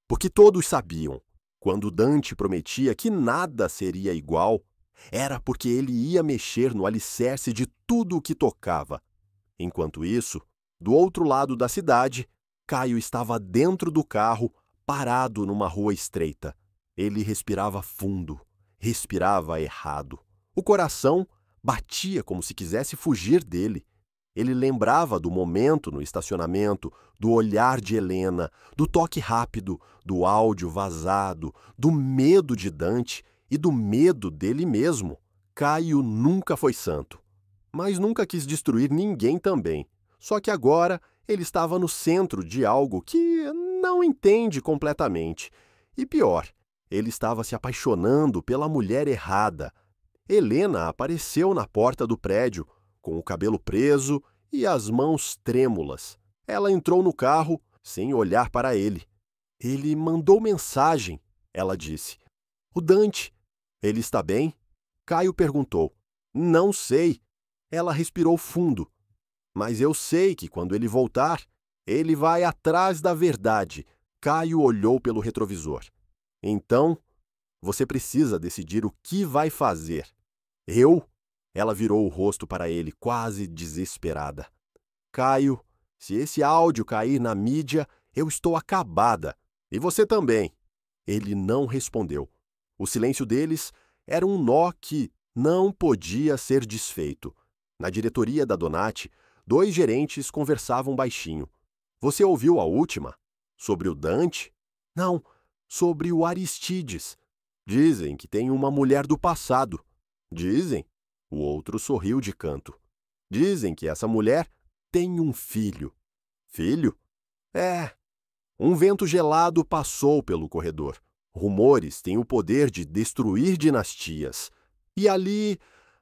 Porque todos sabiam, quando Dante prometia que nada seria igual, era porque ele ia mexer no alicerce de tudo o que tocava. Enquanto isso, Do outro lado da cidade, Caio estava dentro do carro, parado numa rua estreita. Ele respirava fundo, respirava errado. O coração batia como se quisesse fugir dele. Ele lembrava do momento no estacionamento, do olhar de Helena, do toque rápido, do áudio vazado, do medo de Dante e do medo dele mesmo. Caio nunca foi santo, mas nunca quis destruir ninguém também. Só que agora ele estava no centro de algo que não entende completamente. E pior, ele estava se apaixonando pela mulher errada. Helena apareceu na porta do prédio, com o cabelo preso e as mãos trêmulas. Ela entrou no carro sem olhar para ele. Ele mandou mensagem, ela disse. O Dante, ele está bem? Caio perguntou. Não sei. Ela respirou fundo. Mas eu sei que quando ele voltar, ele vai atrás da verdade. Caio olhou pelo retrovisor. Então, você precisa decidir o que vai fazer. Eu? Ela virou o rosto para ele, quase desesperada. Caio, se esse áudio cair na mídia, eu estou acabada. E você também. Ele não respondeu. O silêncio deles era um nó que não podia ser desfeito. Na diretoria da Donati, 2 gerentes conversavam baixinho. Você ouviu a última? Sobre o Dante? Não, sobre o Aristides. Dizem que tem uma mulher do passado. Dizem? O outro sorriu de canto. Dizem que essa mulher tem um filho. Filho? É. Um vento gelado passou pelo corredor. Rumores têm o poder de destruir dinastias. E ali,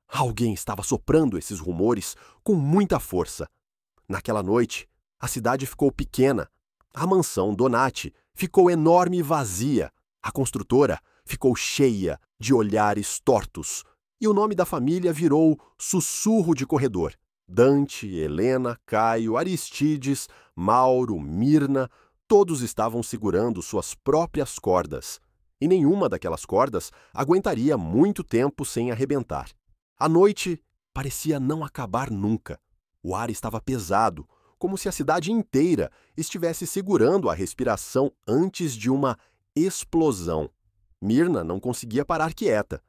alguém estava soprando esses rumores com muita força. Naquela noite, a cidade ficou pequena. A mansão Donati ficou enorme e vazia. A construtora ficou cheia de olhares tortos. E o nome da família virou sussurro de corredor. Dante, Helena, Caio, Aristides, Mauro, Mirna, todos estavam segurando suas próprias cordas. E nenhuma daquelas cordas aguentaria muito tempo sem arrebentar. A noite parecia não acabar nunca. O ar estava pesado, como se a cidade inteira estivesse segurando a respiração antes de uma explosão. Mirna não conseguia parar quieta.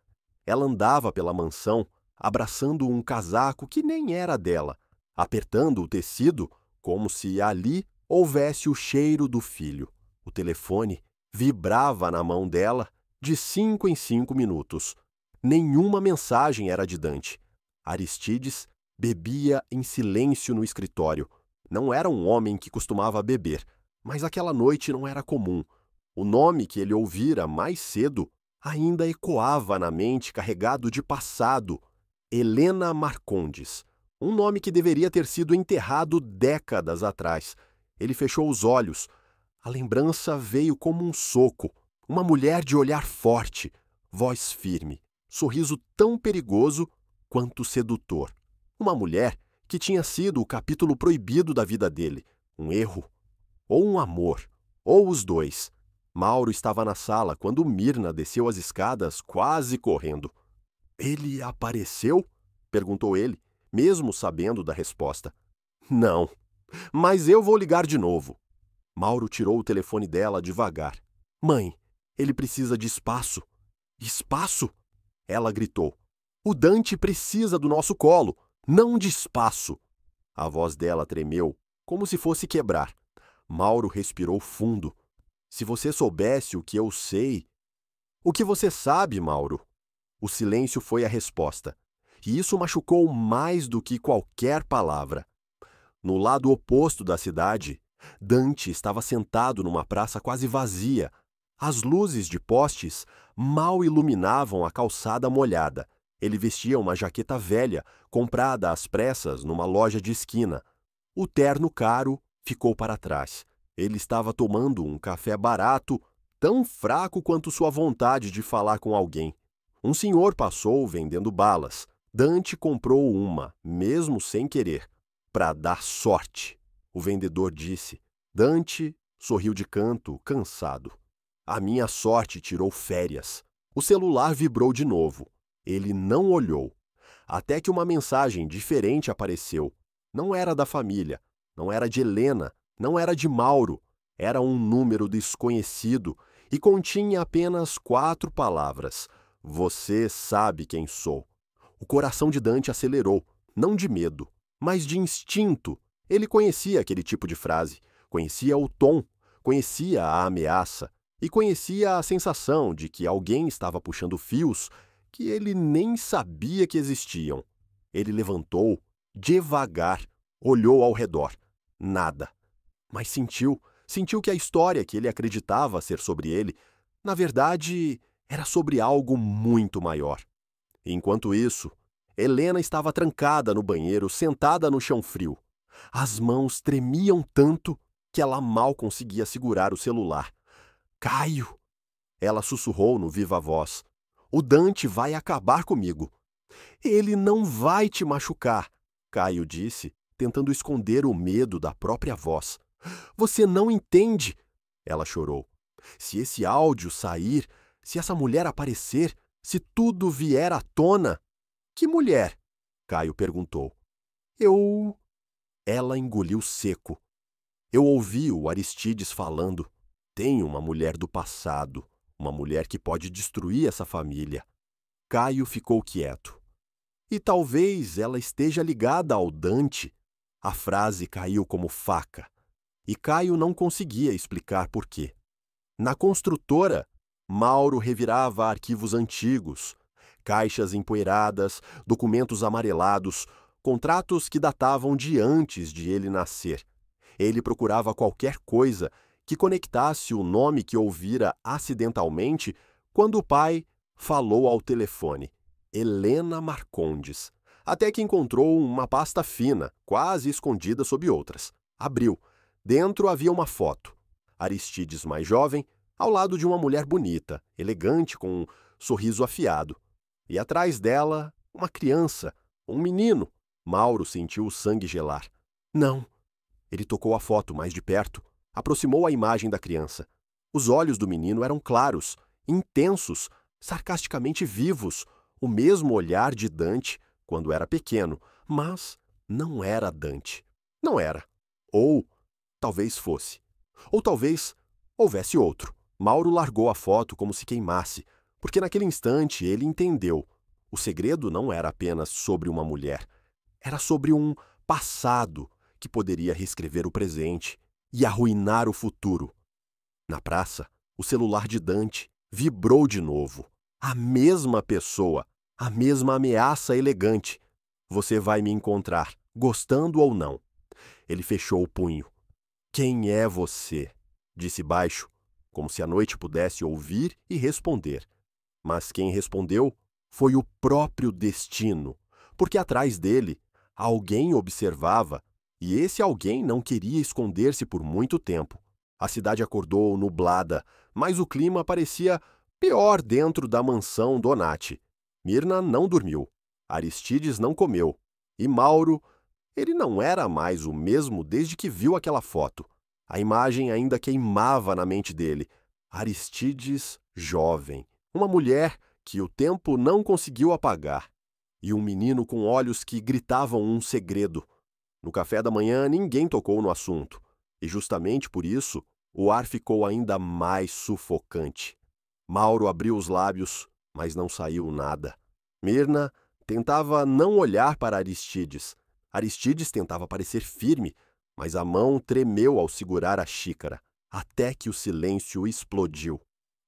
Ela andava pela mansão, abraçando um casaco que nem era dela, apertando o tecido como se ali houvesse o cheiro do filho. O telefone vibrava na mão dela de 5 em 5 minutos. Nenhuma mensagem era de Dante. Aristides bebia em silêncio no escritório. Não era um homem que costumava beber, mas aquela noite não era comum. O nome que ele ouvira mais cedo ainda ecoava na mente, carregado de passado. Helena Marcondes. Um nome que deveria ter sido enterrado décadas atrás. Ele fechou os olhos. A lembrança veio como um soco. Uma mulher de olhar forte, voz firme, sorriso tão perigoso quanto sedutor. Uma mulher que tinha sido o capítulo proibido da vida dele. Um erro, ou um amor, ou os dois. Mauro estava na sala quando Mirna desceu as escadas quase correndo. Ele apareceu? Perguntou ele, mesmo sabendo da resposta. Não, mas eu vou ligar de novo. Mauro tirou o telefone dela devagar. Mãe, ele precisa de espaço. Espaço? Ela gritou. O Dante precisa do nosso colo, não de espaço. A voz dela tremeu, como se fosse quebrar. Mauro respirou fundo. Se você soubesse o que eu sei... O que você sabe, Mauro? O silêncio foi a resposta. E isso machucou mais do que qualquer palavra. No lado oposto da cidade, Dante estava sentado numa praça quase vazia. As luzes de postes mal iluminavam a calçada molhada. Ele vestia uma jaqueta velha, comprada às pressas numa loja de esquina. O terno caro ficou para trás. Ele estava tomando um café barato, tão fraco quanto sua vontade de falar com alguém. Um senhor passou vendendo balas. Dante comprou uma, mesmo sem querer, para dar sorte. O vendedor disse. Dante sorriu de canto, cansado. A minha sorte tirou férias. O celular vibrou de novo. Ele não olhou. Até que uma mensagem diferente apareceu. Não era da família. não era de Helena, não era de Mauro. Era um número desconhecido e continha apenas 4 palavras. Você sabe quem sou. O coração de Dante acelerou, não de medo, mas de instinto. Ele conhecia aquele tipo de frase, conhecia o tom, conhecia a ameaça e conhecia a sensação de que alguém estava puxando fios que ele nem sabia que existiam. Ele levantou, devagar, olhou ao redor. Nada. Mas sentiu que a história que ele acreditava ser sobre ele, na verdade, era sobre algo muito maior. Enquanto isso, Helena estava trancada no banheiro, sentada no chão frio. As mãos tremiam tanto que ela mal conseguia segurar o celular. Caio! Ela sussurrou no viva voz. O Dante vai acabar comigo. Ele não vai te machucar, Caio disse, tentando esconder o medo da própria voz. Você não entende, ela chorou. Se esse áudio sair, se essa mulher aparecer, se tudo vier à tona... Que mulher? Caio perguntou. Ela engoliu seco. Eu ouvi o Aristides falando. Tem uma mulher do passado, uma mulher que pode destruir essa família. Caio ficou quieto. E talvez ela esteja ligada ao Dante. A frase caiu como faca. E Caio não conseguia explicar por quê. Na construtora, Mauro revirava arquivos antigos, caixas empoeiradas, documentos amarelados, contratos que datavam de antes de ele nascer. Ele procurava qualquer coisa que conectasse o nome que ouvira acidentalmente quando o pai falou ao telefone. Helena Marcondes. Até que encontrou uma pasta fina, quase escondida sob outras. Abriu. Dentro havia uma foto. Aristides mais jovem, ao lado de uma mulher bonita, elegante, com um sorriso afiado. E atrás dela, uma criança, um menino. Mauro sentiu o sangue gelar. Não. Ele tocou a foto mais de perto, aproximou a imagem da criança. Os olhos do menino eram claros, intensos, sarcasticamente vivos, o mesmo olhar de Dante quando era pequeno, mas não era Dante. Não era. Ou talvez fosse. Ou talvez houvesse outro. Mauro largou a foto como se queimasse, porque naquele instante ele entendeu. O segredo não era apenas sobre uma mulher. Era sobre um passado que poderia reescrever o presente e arruinar o futuro. Na praça, o celular de Dante vibrou de novo. A mesma pessoa, a mesma ameaça elegante. Você vai me encontrar, gostando ou não. Ele fechou o punho. Quem é você? Disse baixo, como se a noite pudesse ouvir e responder. Mas quem respondeu foi o próprio destino, porque atrás dele alguém observava e esse alguém não queria esconder-se por muito tempo. A cidade acordou nublada, mas o clima parecia pior dentro da mansão Donati. Mirna não dormiu, Aristides não comeu, e Mauro, ele não era mais o mesmo desde que viu aquela foto. A imagem ainda queimava na mente dele. Aristides jovem, uma mulher que o tempo não conseguiu apagar, e um menino com olhos que gritavam um segredo. No café da manhã ninguém tocou no assunto, e justamente por isso o ar ficou ainda mais sufocante. Mauro abriu os lábios, mas não saiu nada. Mirna tentava não olhar para Aristides. Aristides tentava parecer firme, mas a mão tremeu ao segurar a xícara, até que o silêncio explodiu.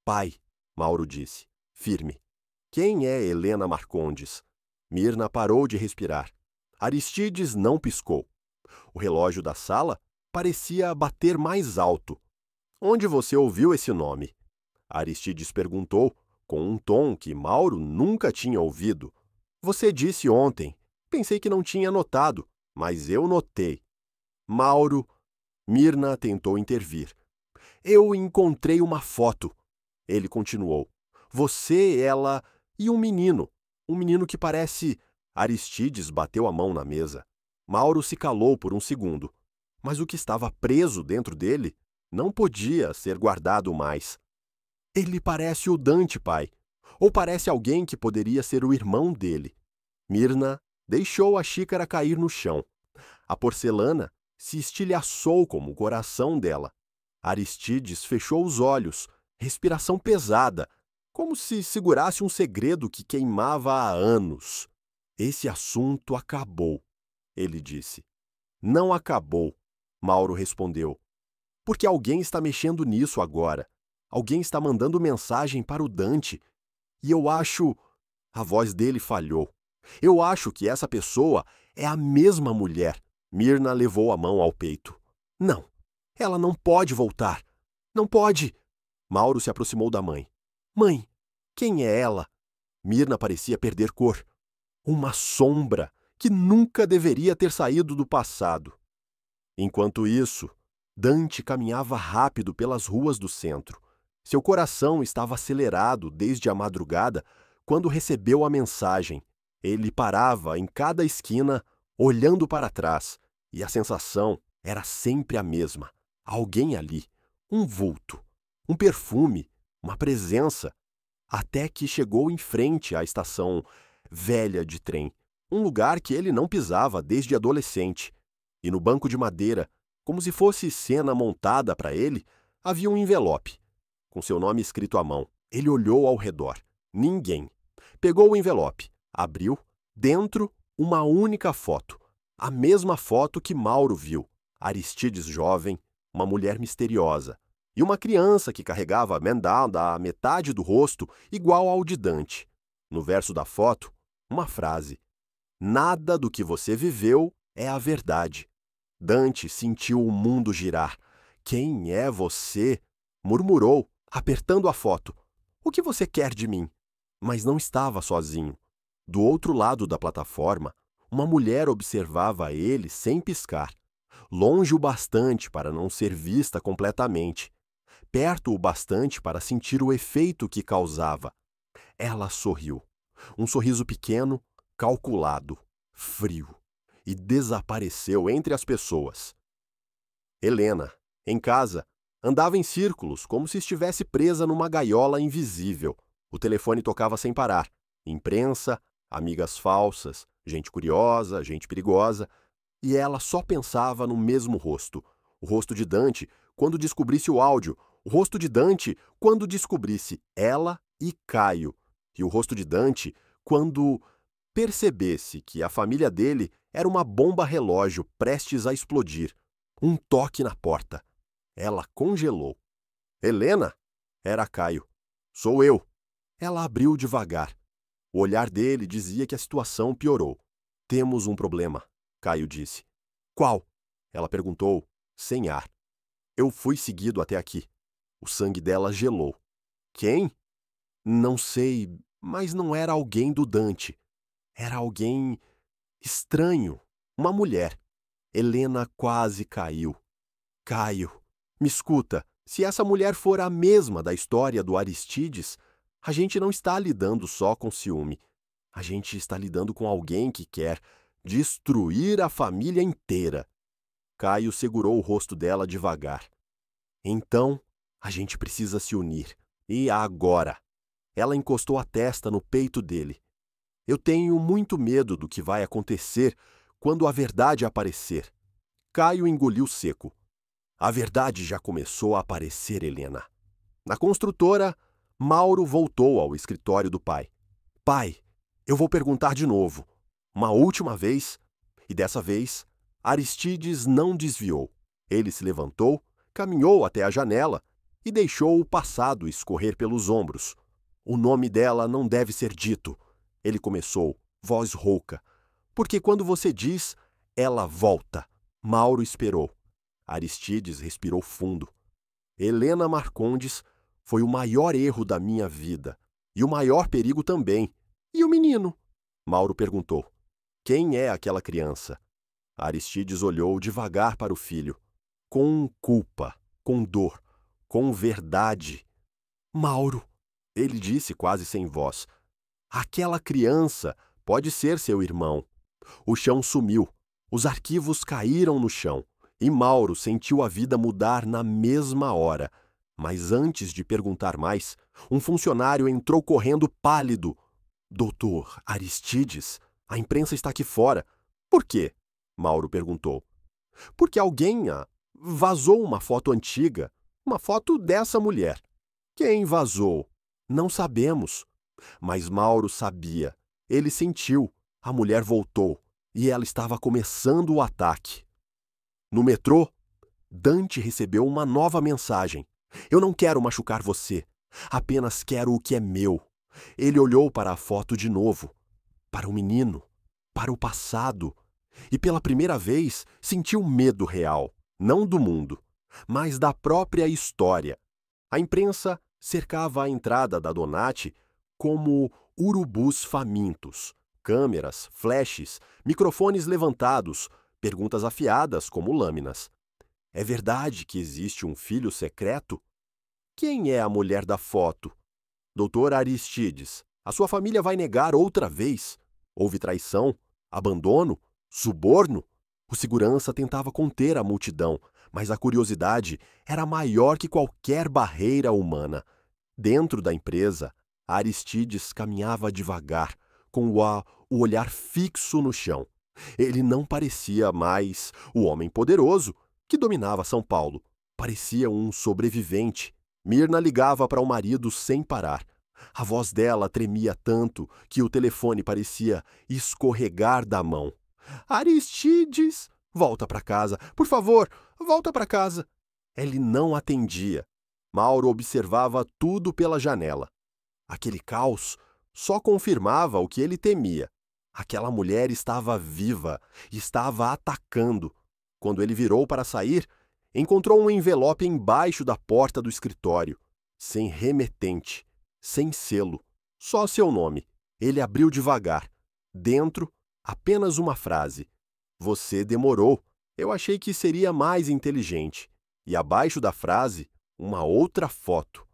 Pai, Mauro disse, firme. Quem é Helena Marcondes? Mirna parou de respirar. Aristides não piscou. O relógio da sala parecia bater mais alto. Onde você ouviu esse nome? Aristides perguntou, com um tom que Mauro nunca tinha ouvido. Você disse ontem. Pensei que não tinha notado, mas eu notei. Mauro... Mirna tentou intervir. Eu encontrei uma foto. Ele continuou. Você, ela e um menino. Um menino que parece... Aristides bateu a mão na mesa. Mauro se calou por um segundo. Mas o que estava preso dentro dele não podia ser guardado mais. Ele parece o Dante, pai. Ou parece alguém que poderia ser o irmão dele. Mirna deixou a xícara cair no chão. A porcelana se estilhaçou como o coração dela. Aristides fechou os olhos, respiração pesada, como se segurasse um segredo que queimava há anos. Esse assunto acabou, ele disse. Não acabou, Mauro respondeu. Porque alguém está mexendo nisso agora. Alguém está mandando mensagem para o Dante. E eu acho... A voz dele falhou. Eu acho que essa pessoa é a mesma mulher. Mirna levou a mão ao peito. Não, ela não pode voltar. Não pode. Mauro se aproximou da mãe. Mãe, quem é ela? Mirna parecia perder cor. Uma sombra que nunca deveria ter saído do passado. Enquanto isso, Dante caminhava rápido pelas ruas do centro. Seu coração estava acelerado desde a madrugada quando recebeu a mensagem. Ele parava em cada esquina, olhando para trás, e a sensação era sempre a mesma. Alguém ali, um vulto, um perfume, uma presença, até que chegou em frente à estação velha de trem, um lugar que ele não pisava desde adolescente. E no banco de madeira, como se fosse cena montada para ele, havia um envelope, com seu nome escrito à mão. Ele olhou ao redor. Ninguém. Pegou o envelope, abriu, dentro, uma única foto. A mesma foto que Mauro viu. Aristides jovem, uma mulher misteriosa, e uma criança que carregava mendada à metade do rosto, igual ao de Dante. No verso da foto, uma frase. Nada do que você viveu é a verdade. Dante sentiu o mundo girar. Quem é você? Murmurou, apertando a foto. O que você quer de mim? Mas não estava sozinho. Do outro lado da plataforma, uma mulher observava ele sem piscar. Longe o bastante para não ser vista completamente. Perto o bastante para sentir o efeito que causava. Ela sorriu. Um sorriso pequeno, calculado, frio. E desapareceu entre as pessoas. Helena, em casa, andava em círculos, como se estivesse presa numa gaiola invisível. O telefone tocava sem parar. Imprensa, amigas falsas, gente curiosa, gente perigosa. E ela só pensava no mesmo rosto. O rosto de Dante, quando descobrisse o áudio. O rosto de Dante, quando descobrisse ela e Caio. E o rosto de Dante, quando percebesse que a família dele era uma bomba relógio prestes a explodir. Um toque na porta. Ela congelou. Helena? Era Caio. Sou eu. Ela abriu devagar. O olhar dele dizia que a situação piorou. Temos um problema, Caio disse. Qual? Ela perguntou, sem ar. Eu fui seguido até aqui. O sangue dela gelou. Quem? Não sei, mas não era alguém do Dante. Era alguém estranho, uma mulher. Helena quase caiu. Caio, me escuta, se essa mulher for a mesma da história do Aristides, a gente não está lidando só com ciúme. A gente está lidando com alguém que quer destruir a família inteira. Caio segurou o rosto dela devagar. Então, a gente precisa se unir. E agora? Ela encostou a testa no peito dele. Eu tenho muito medo do que vai acontecer quando a verdade aparecer. Caio engoliu seco. A verdade já começou a aparecer, Helena. Na construtora, Mauro voltou ao escritório do pai. Pai, eu vou perguntar de novo. Uma última vez. E dessa vez, Aristides não desviou. Ele se levantou, caminhou até a janela e deixou o passado escorrer pelos ombros. O nome dela não deve ser dito. Ele começou, voz rouca. Porque quando você diz, ela volta. Mauro esperou. Aristides respirou fundo. Helena Marcondes foi o maior erro da minha vida. E o maior perigo também. E o menino? Mauro perguntou. Quem é aquela criança? Aristides olhou devagar para o filho. Com culpa, com dor, com verdade. Mauro, ele disse quase sem voz. Aquela criança pode ser seu irmão. O chão sumiu. Os arquivos caíram no chão. E Mauro sentiu a vida mudar na mesma hora. Mas antes de perguntar mais, um funcionário entrou correndo pálido. Doutor Aristides, a imprensa está aqui fora. Por quê? Mauro perguntou. Porque alguém vazou uma foto antiga, uma foto dessa mulher. Quem vazou? Não sabemos. Mas Mauro sabia. Ele sentiu. A mulher voltou e ela estava começando o ataque. No metrô, Dante recebeu uma nova mensagem. Eu não quero machucar você. Apenas quero o que é meu. Ele olhou para a foto de novo. Para o menino. Para o passado. E pela primeira vez sentiu medo real. Não do mundo, mas da própria história. A imprensa cercava a entrada da Donati como urubus famintos. Câmeras, flashes, microfones levantados, perguntas afiadas como lâminas. É verdade que existe um filho secreto? Quem é a mulher da foto? Doutor Aristides, a sua família vai negar outra vez? Houve traição? Abandono? Suborno? O segurança tentava conter a multidão, mas a curiosidade era maior que qualquer barreira humana. Dentro da empresa, Aristides caminhava devagar, com o olhar fixo no chão. Ele não parecia mais o homem poderoso que dominava São Paulo. Parecia um sobrevivente. Mirna ligava para o marido sem parar. A voz dela tremia tanto que o telefone parecia escorregar da mão. Aristides, volta para casa, por favor, volta para casa. Ele não atendia. Mauro observava tudo pela janela. Aquele caos só confirmava o que ele temia. Aquela mulher estava viva, estava atacando. Quando ele virou para sair, encontrou um envelope embaixo da porta do escritório, sem remetente, sem selo, só seu nome. Ele abriu devagar. Dentro, apenas uma frase. Você demorou. Eu achei que seria mais inteligente. E abaixo da frase, uma outra foto.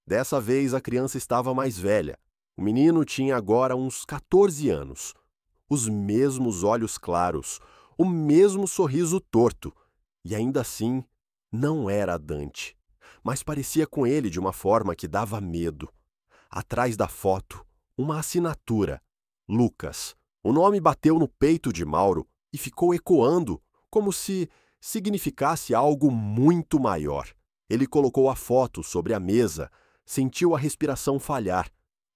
Dessa vez a criança estava mais velha. O menino tinha agora uns 14 anos. Os mesmos olhos claros, o mesmo sorriso torto. E ainda assim, não era Dante. Mas parecia com ele de uma forma que dava medo. Atrás da foto, uma assinatura. Lucas. O nome bateu no peito de Mauro e ficou ecoando, como se significasse algo muito maior. Ele colocou a foto sobre a mesa, sentiu a respiração falhar.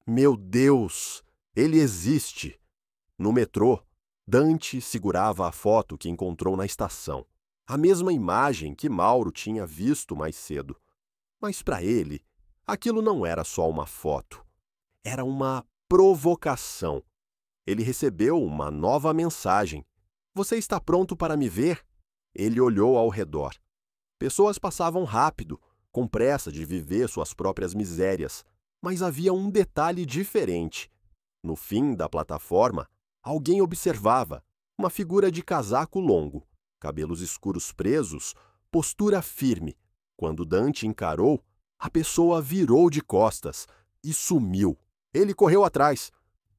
Meu Deus! Ele existe! No metrô, Dante segurava a foto que encontrou na estação. A mesma imagem que Mauro tinha visto mais cedo. Mas para ele, aquilo não era só uma foto. Era uma provocação. Ele recebeu uma nova mensagem. Você está pronto para me ver? Ele olhou ao redor. Pessoas passavam rápido, com pressa de viver suas próprias misérias. Mas havia um detalhe diferente. No fim da plataforma, alguém observava uma figura de casaco longo, cabelos escuros presos, postura firme. Quando Dante encarou, a pessoa virou de costas e sumiu. Ele correu atrás.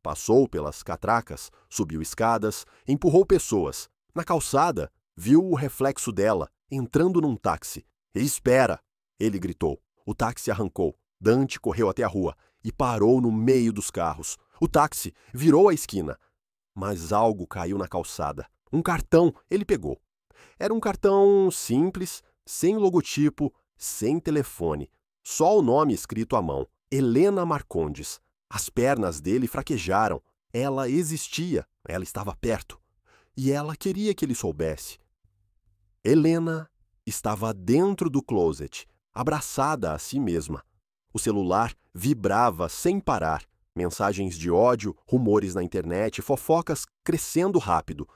Passou pelas catracas, subiu escadas, empurrou pessoas. Na calçada, viu o reflexo dela, entrando num táxi. Espera! Ele gritou. O táxi arrancou. Dante correu até a rua e parou no meio dos carros. O táxi virou a esquina. Mas algo caiu na calçada. Um cartão ele pegou. Era um cartão simples, sem logotipo, sem telefone. Só o nome escrito à mão. Helena Marcondes. As pernas dele fraquejaram. Ela existia. Ela estava perto. E ela queria que ele soubesse. Helena estava dentro do closet, abraçada a si mesma. O celular vibrava sem parar. Mensagens de ódio, rumores na internet, fofocas crescendo rápido.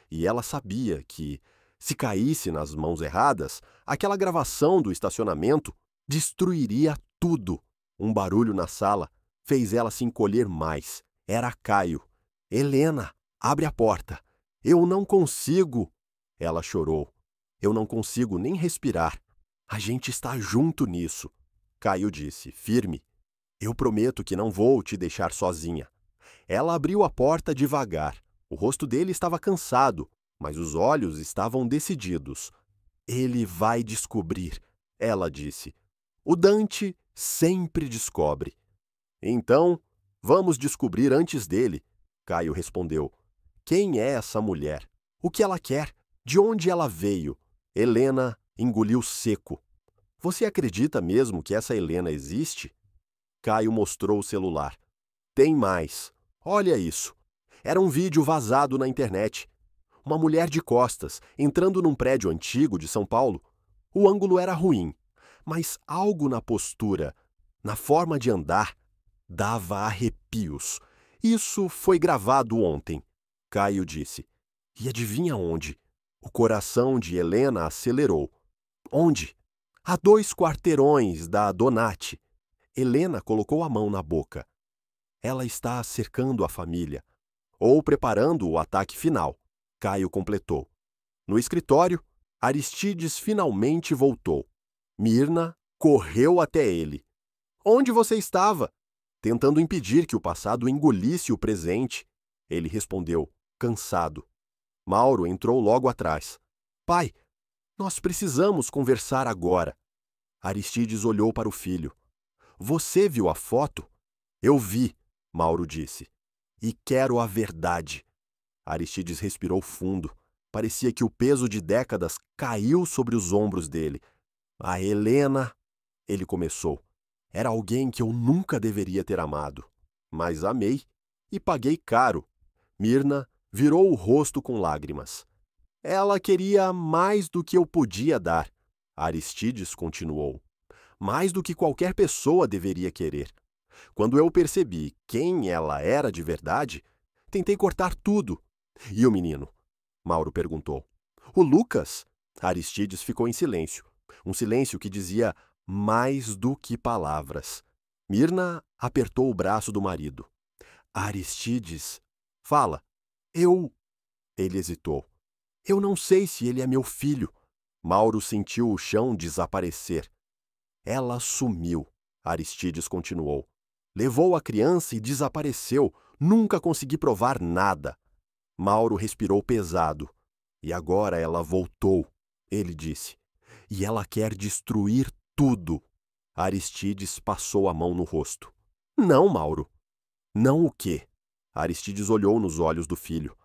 E ela sabia que, se caísse nas mãos erradas, aquela gravação do estacionamento destruiria tudo. Um barulho na sala fez ela se encolher mais. Era Caio. Helena, abre a porta. Eu não consigo. Ela chorou. Eu não consigo nem respirar. A gente está junto nisso. Caio disse, firme. Eu prometo que não vou te deixar sozinha. Ela abriu a porta devagar. O rosto dele estava cansado, mas os olhos estavam decididos. Ele vai descobrir, ela disse. O Dante sempre descobre. Então, vamos descobrir antes dele, Caio respondeu. Quem é essa mulher? O que ela quer? De onde ela veio? Helena engoliu seco. Você acredita mesmo que essa Helena existe? Caio mostrou o celular. Tem mais. Olha isso. Era um vídeo vazado na internet. Uma mulher de costas, entrando num prédio antigo de São Paulo. O ângulo era ruim, mas algo na postura, na forma de andar, dava arrepios. Isso foi gravado ontem, Caio disse. E adivinha onde? O coração de Helena acelerou. Onde? A 2 quarteirões da Donati. Helena colocou a mão na boca. Ela está cercando a família, ou preparando o ataque final, Caio completou. No escritório, Aristides finalmente voltou. Mirna correu até ele. Onde você estava? Tentando impedir que o passado engolisse o presente. Ele respondeu, cansado. Mauro entrou logo atrás. Pai, nós precisamos conversar agora. Aristides olhou para o filho. Você viu a foto? Eu vi, Mauro disse. E quero a verdade. Aristides respirou fundo. Parecia que o peso de décadas caiu sobre os ombros dele. A Helena, ele começou. Era alguém que eu nunca deveria ter amado. Mas amei e paguei caro. Mirna virou o rosto com lágrimas. Ela queria mais do que eu podia dar. Aristides continuou. Mais do que qualquer pessoa deveria querer. Quando eu percebi quem ela era de verdade, tentei cortar tudo. E o menino? Mauro perguntou. O Lucas? Aristides ficou em silêncio. Um silêncio que dizia mais do que palavras. Mirna apertou o braço do marido. Aristides, fala. Ele hesitou. Eu não sei se ele é meu filho. Mauro sentiu o chão desaparecer. Ela sumiu, Aristides continuou. Levou a criança e desapareceu. Nunca consegui provar nada. Mauro respirou pesado. E agora ela voltou, ele disse. E ela quer destruir tudo. Aristides passou a mão no rosto. Não, Mauro. Não o quê? Aristides olhou nos olhos do filho.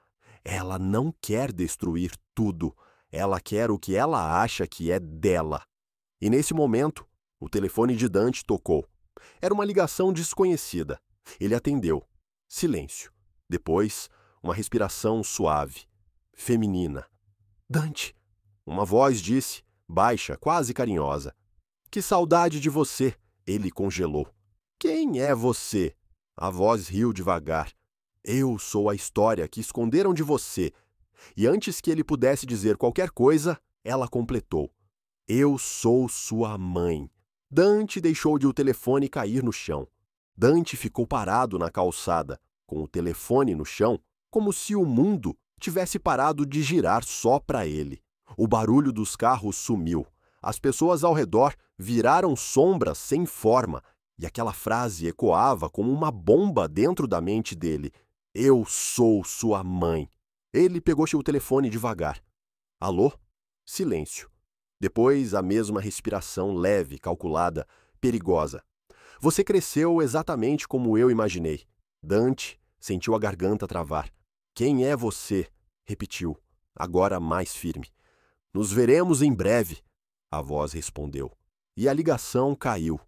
Ela não quer destruir tudo. Ela quer o que ela acha que é dela. E nesse momento, o telefone de Dante tocou. Era uma ligação desconhecida. Ele atendeu. Silêncio. Depois, uma respiração suave, feminina. Dante, uma voz disse, baixa, quase carinhosa. Que saudade de você, ele congelou. Quem é você? A voz riu devagar. Eu sou a história que esconderam de você. E antes que ele pudesse dizer qualquer coisa, ela completou. Eu sou sua mãe. Dante deixou de o telefone cair no chão. Dante ficou parado na calçada, com o telefone no chão, como se o mundo tivesse parado de girar só para ele. O barulho dos carros sumiu. As pessoas ao redor viraram sombras sem forma, e aquela frase ecoava como uma bomba dentro da mente dele. Eu sou sua mãe. Ele pegou o telefone devagar. Alô? Silêncio. Depois, a mesma respiração leve, calculada, perigosa. Você cresceu exatamente como eu imaginei. Dante sentiu a garganta travar. Quem é você? Repetiu, agora mais firme. Nos veremos em breve, a voz respondeu. E a ligação caiu.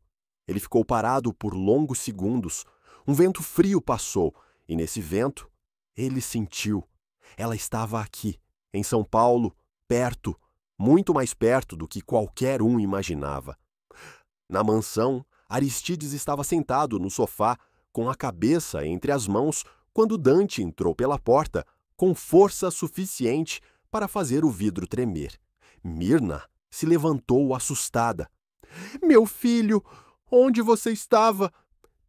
Ele ficou parado por longos segundos. Um vento frio passou, e nesse vento, ele sentiu. Ela estava aqui, em São Paulo, perto, muito mais perto do que qualquer um imaginava. Na mansão, Aristides estava sentado no sofá, com a cabeça entre as mãos, quando Dante entrou pela porta, com força suficiente para fazer o vidro tremer. Mirna se levantou assustada. Meu filho, onde você estava?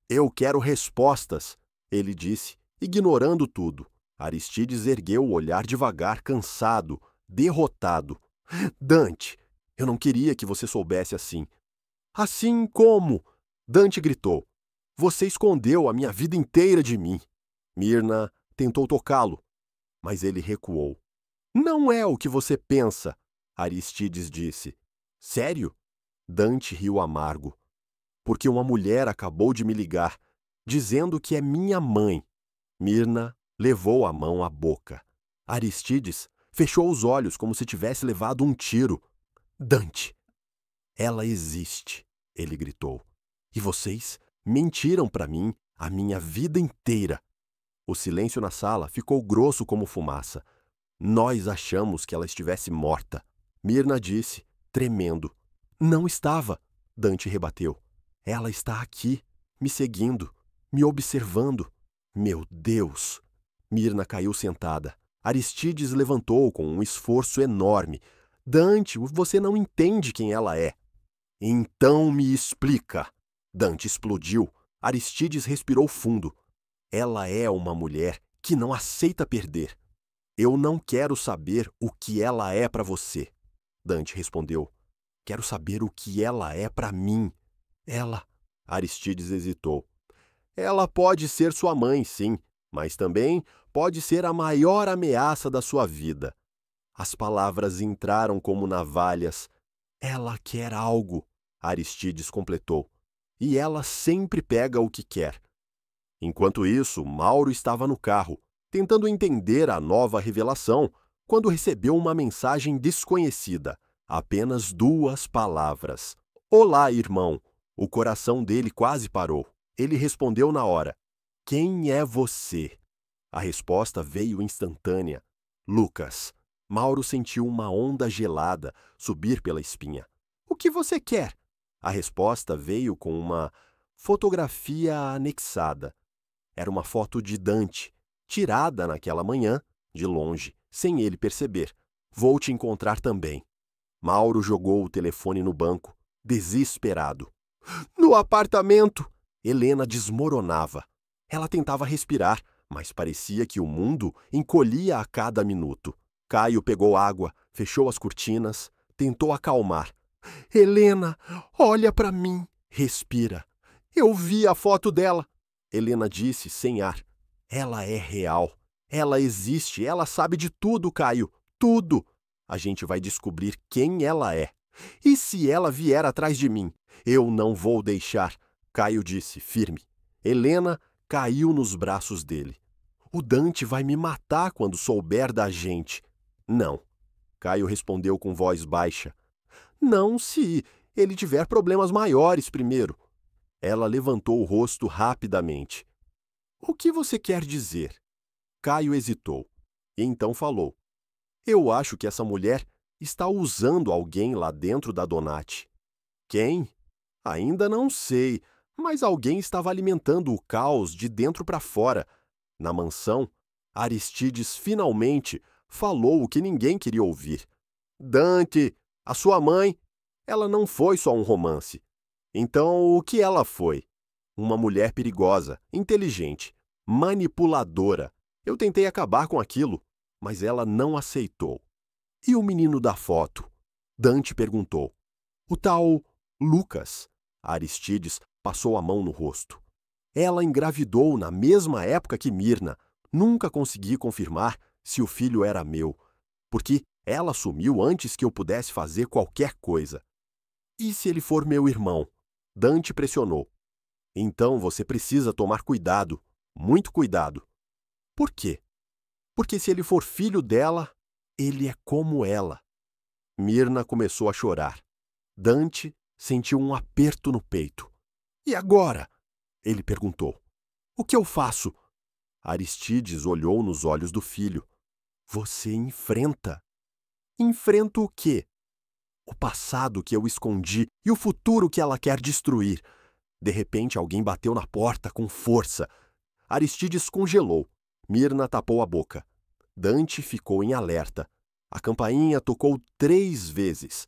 Eu quero respostas, ele disse, ignorando tudo. Aristides ergueu o olhar devagar, cansado, derrotado. Dante, eu não queria que você soubesse assim. Assim como? Dante gritou. Você escondeu a minha vida inteira de mim. Mirna tentou tocá-lo, mas ele recuou. Não é o que você pensa, Aristides disse. Sério? Dante riu amargo. Porque uma mulher acabou de me ligar, dizendo que é minha mãe. Mirna levou a mão à boca. Aristides Fechou os olhos como se tivesse levado um tiro. Dante! Ela existe, ele gritou. E vocês mentiram para mim a minha vida inteira. O silêncio na sala ficou grosso como fumaça. Nós achamos que ela estivesse morta. Myrna disse, tremendo. Não estava, Dante rebateu. Ela está aqui, me seguindo, me observando. Meu Deus! Myrna caiu sentada. Aristides levantou com um esforço enorme. Dante, você não entende quem ela é. Então me explica. Dante explodiu. Aristides respirou fundo. Ela é uma mulher que não aceita perder. Eu não quero saber o que ela é para você. Dante respondeu. Quero saber o que ela é para mim. Ela... Aristides hesitou. Ela pode ser sua mãe, sim, mas também pode ser a maior ameaça da sua vida. As palavras entraram como navalhas. Ela quer algo, Aristides completou. E ela sempre pega o que quer. Enquanto isso, Mauro estava no carro, tentando entender a nova revelação, quando recebeu uma mensagem desconhecida. Apenas 2 palavras. Olá, irmão. O coração dele quase parou. Ele respondeu na hora. Quem é você? A resposta veio instantânea. Lucas. Mauro sentiu uma onda gelada subir pela espinha. O que você quer? A resposta veio com uma fotografia anexada. Era uma foto de Dante, tirada naquela manhã, de longe, sem ele perceber. Vou te encontrar também. Mauro jogou o telefone no banco, desesperado. No apartamento! Helena desmoronava. Ela tentava respirar, mas parecia que o mundo encolhia a cada minuto. Caio pegou água, fechou as cortinas, tentou acalmar. Helena, olha para mim. Respira. Eu vi a foto dela. Helena disse sem ar. Ela é real. Ela existe. Ela sabe de tudo, Caio. Tudo. A gente vai descobrir quem ela é. E se ela vier atrás de mim? Eu não vou deixar. Caio disse, firme. Helena caiu nos braços dele. O Dante vai me matar quando souber da gente. Não. Caio respondeu com voz baixa. Não, se ele tiver problemas maiores primeiro. Ela levantou o rosto rapidamente. O que você quer dizer? Caio hesitou. E então falou. Eu acho que essa mulher está usando alguém lá dentro da Donati. Quem? Ainda não sei, mas alguém estava alimentando o caos de dentro para fora. Na mansão, Aristides finalmente falou o que ninguém queria ouvir. Dante, a sua mãe, ela não foi só um romance. Então, o que ela foi? Uma mulher perigosa, inteligente, manipuladora. Eu tentei acabar com aquilo, mas ela não aceitou. E o menino da foto? Dante perguntou. O tal Lucas. Aristides passou a mão no rosto. Ela engravidou na mesma época que Myrna. Nunca consegui confirmar se o filho era meu, porque ela sumiu antes que eu pudesse fazer qualquer coisa. E se ele for meu irmão? Dante pressionou. Então você precisa tomar cuidado, muito cuidado. Por quê? Porque se ele for filho dela, ele é como ela. Myrna começou a chorar. Dante sentiu um aperto no peito. E agora? Ele perguntou. O que eu faço? Aristides olhou nos olhos do filho. Você enfrenta. Enfrento o quê? O passado que eu escondi e o futuro que ela quer destruir. De repente, alguém bateu na porta com força. Aristides congelou. Myrna tapou a boca. Dante ficou em alerta. A campainha tocou 3 vezes.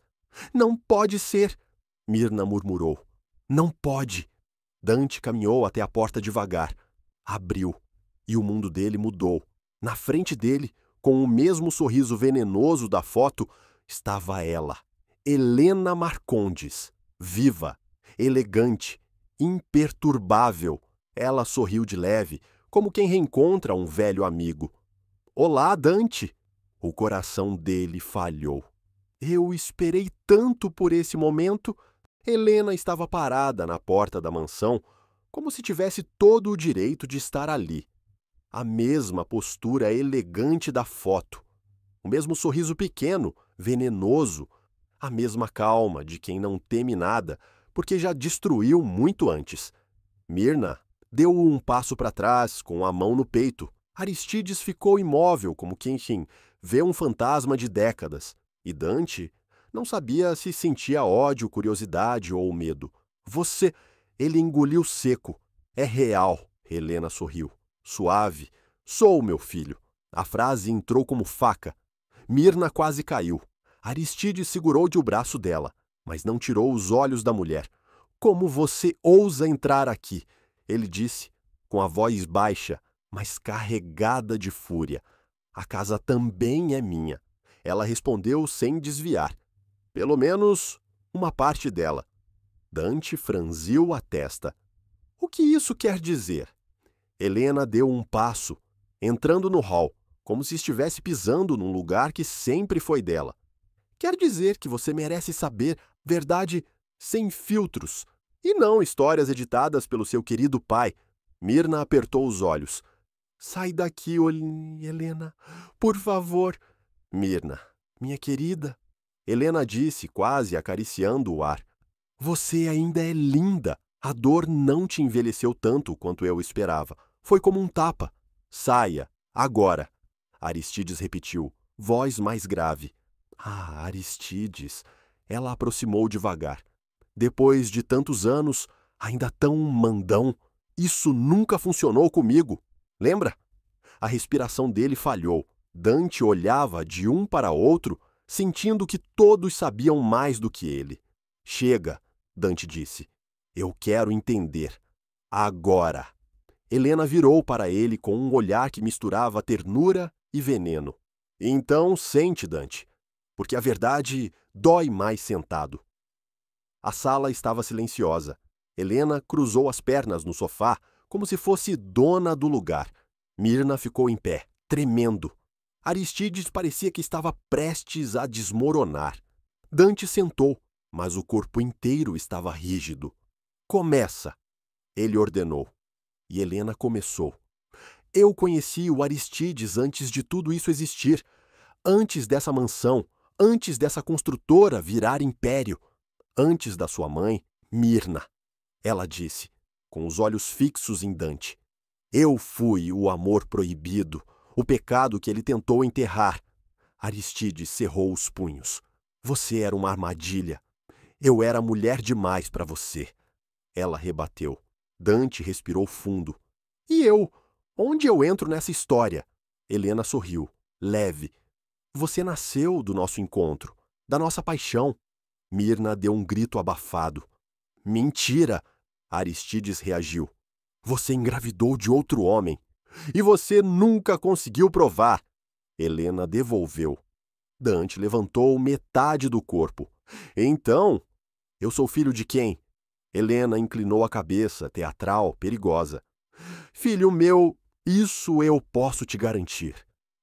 Não pode ser! Myrna murmurou. Não pode! Dante caminhou até a porta devagar. Abriu. E o mundo dele mudou. Na frente dele, com o mesmo sorriso venenoso da foto, estava ela. Helena Marcondes. Viva, elegante, imperturbável. Ela sorriu de leve, como quem reencontra um velho amigo. Olá, Dante! O coração dele falhou. Eu esperei tanto por esse momento. Helena estava parada na porta da mansão, como se tivesse todo o direito de estar ali. A mesma postura elegante da foto. o mesmo sorriso pequeno, venenoso, a mesma calma de quem não teme nada, porque já destruiu muito antes. Mirna deu um passo para trás, com a mão no peito. Aristides ficou imóvel, como quem vê um fantasma de décadas. E Dante não sabia se sentia ódio, curiosidade ou medo. Você... Ele engoliu seco. É real, Helena sorriu. Suave. Sou meu filho. A frase entrou como faca. Mirna quase caiu. Aristides segurou-de o braço dela, mas não tirou os olhos da mulher. Como você ousa entrar aqui? Ele disse, com a voz baixa, mas carregada de fúria. A casa também é minha. Ela respondeu sem desviar. Pelo menos uma parte dela. Dante franziu a testa. O que isso quer dizer? Helena deu um passo, entrando no hall, como se estivesse pisando num lugar que sempre foi dela. Quer dizer que você merece saber verdade sem filtros, e não histórias editadas pelo seu querido pai. Mirna apertou os olhos. Sai daqui, Helena. Por favor. Mirna, minha querida. Helena disse, quase acariciando o ar. Você ainda é linda. A dor não te envelheceu tanto quanto eu esperava. Foi como um tapa. Saia, agora. Aristides repetiu, voz mais grave. Ah, Aristides. Ela aproximou devagar. Depois de tantos anos, ainda tão mandão, isso nunca funcionou comigo. Lembra? A respiração dele falhou. Dante olhava de um para outro, sentindo que todos sabiam mais do que ele. Chega, Dante disse. Eu quero entender. Agora. Helena virou para ele com um olhar que misturava ternura e veneno. Então sente, Dante, porque a verdade dói mais sentado. A sala estava silenciosa. Helena cruzou as pernas no sofá, como se fosse dona do lugar. Mirna ficou em pé, tremendo. Aristides parecia que estava prestes a desmoronar. Dante sentou, mas o corpo inteiro estava rígido. Começa, ele ordenou. E Helena começou. Eu conheci o Aristides antes de tudo isso existir, antes dessa mansão, antes dessa construtora virar império, antes da sua mãe, Mirna. Ela disse, com os olhos fixos em Dante. Eu fui o amor proibido, o pecado que ele tentou enterrar. Aristides cerrou os punhos. Você era uma armadilha. Eu era mulher demais para você. Ela rebateu. Dante respirou fundo. E eu? Onde eu entro nessa história? Helena sorriu, leve. Você nasceu do nosso encontro, da nossa paixão. Mirna deu um grito abafado. Mentira! Aristides reagiu. Você engravidou de outro homem. E você nunca conseguiu provar. Helena devolveu. Dante levantou metade do corpo. Então, eu sou filho de quem? Helena inclinou a cabeça, teatral, perigosa. Filho meu, isso eu posso te garantir.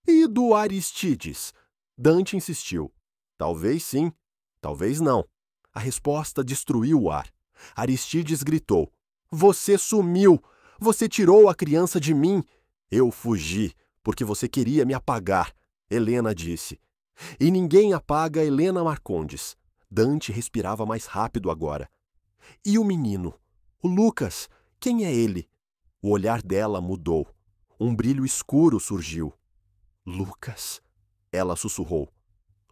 E do Aristides? Dante insistiu. Talvez sim, talvez não. A resposta destruiu o ar. Aristides gritou. Você sumiu! Você tirou a criança de mim! Eu fugi, porque você queria me apagar, Helena disse. E ninguém apaga Helena Marcondes. Dante respirava mais rápido agora. E o menino? O Lucas? Quem é ele? O olhar dela mudou. Um brilho escuro surgiu. Lucas? Ela sussurrou.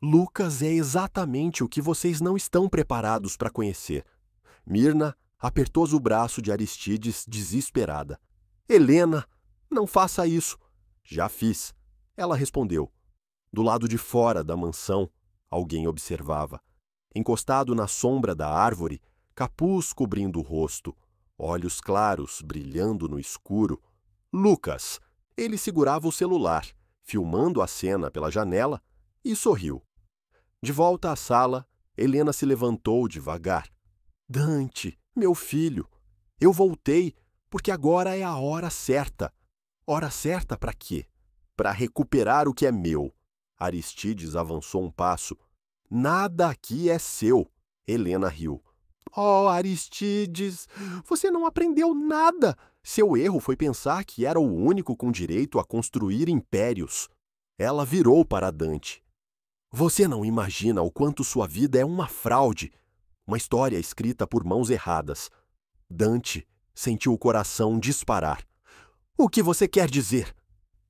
Lucas é exatamente o que vocês não estão preparados para conhecer. Mirna apertou o braço de Aristides desesperada. Helena, não faça isso. Já fiz. Ela respondeu. Do lado de fora da mansão, alguém observava. Encostado na sombra da árvore, capuz cobrindo o rosto, olhos claros brilhando no escuro. Lucas! Ele segurava o celular, filmando a cena pela janela, e sorriu. De volta à sala, Helena se levantou devagar. Dante, meu filho, eu voltei porque agora é a hora certa. Hora certa para quê? Para recuperar o que é meu. Aristides avançou um passo. Nada aqui é seu. Helena riu. Oh, Aristides, você não aprendeu nada. Seu erro foi pensar que era o único com direito a construir impérios. Ela virou para Dante. Você não imagina o quanto sua vida é uma fraude, uma história escrita por mãos erradas. Dante sentiu o coração disparar. O que você quer dizer?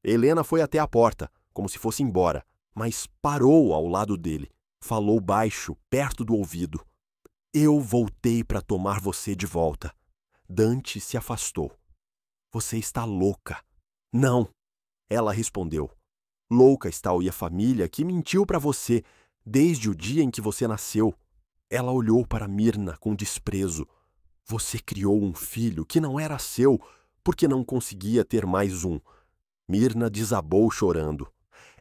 Helena foi até a porta, como se fosse embora, mas parou ao lado dele. Falou baixo, perto do ouvido. Eu voltei para tomar você de volta. Dante se afastou. Você está louca. Não, ela respondeu. Louca está a família que mentiu para você desde o dia em que você nasceu. Ela olhou para Mirna com desprezo. Você criou um filho que não era seu porque não conseguia ter mais um. Mirna desabou chorando.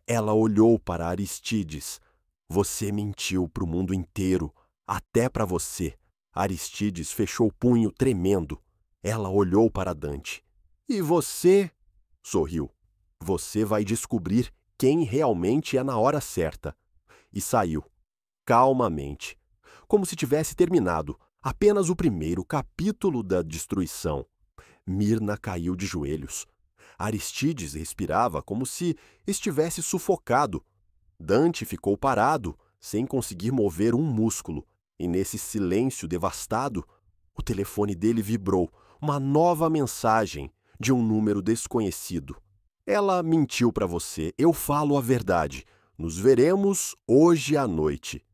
Ela olhou para Aristides. Você mentiu para o mundo inteiro, até para você. Aristides fechou o punho tremendo. Ela olhou para Dante. E você? Sorriu. Você vai descobrir quem realmente é na hora certa. E saiu, calmamente, como se tivesse terminado apenas o primeiro capítulo da destruição. Mirna caiu de joelhos. Aristides respirava como se estivesse sufocado. Dante ficou parado, sem conseguir mover um músculo, e nesse silêncio devastado, o telefone dele vibrou, uma nova mensagem de um número desconhecido. Ela mentiu para você, eu falo a verdade. Nos veremos hoje à noite.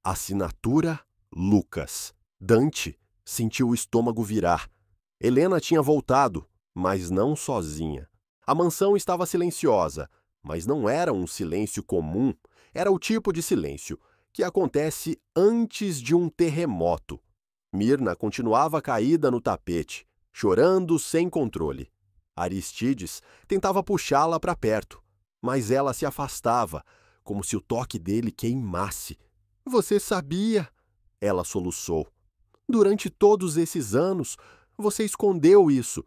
Assinatura Lucas. Dante sentiu o estômago virar. Helena tinha voltado, mas não sozinha. A mansão estava silenciosa, mas não era um silêncio comum. Era o tipo de silêncio que acontece antes de um terremoto. Mirna continuava caída no tapete, chorando sem controle. Aristides tentava puxá-la para perto, mas ela se afastava, como se o toque dele queimasse. Você sabia? Ela soluçou. Durante todos esses anos, você escondeu isso.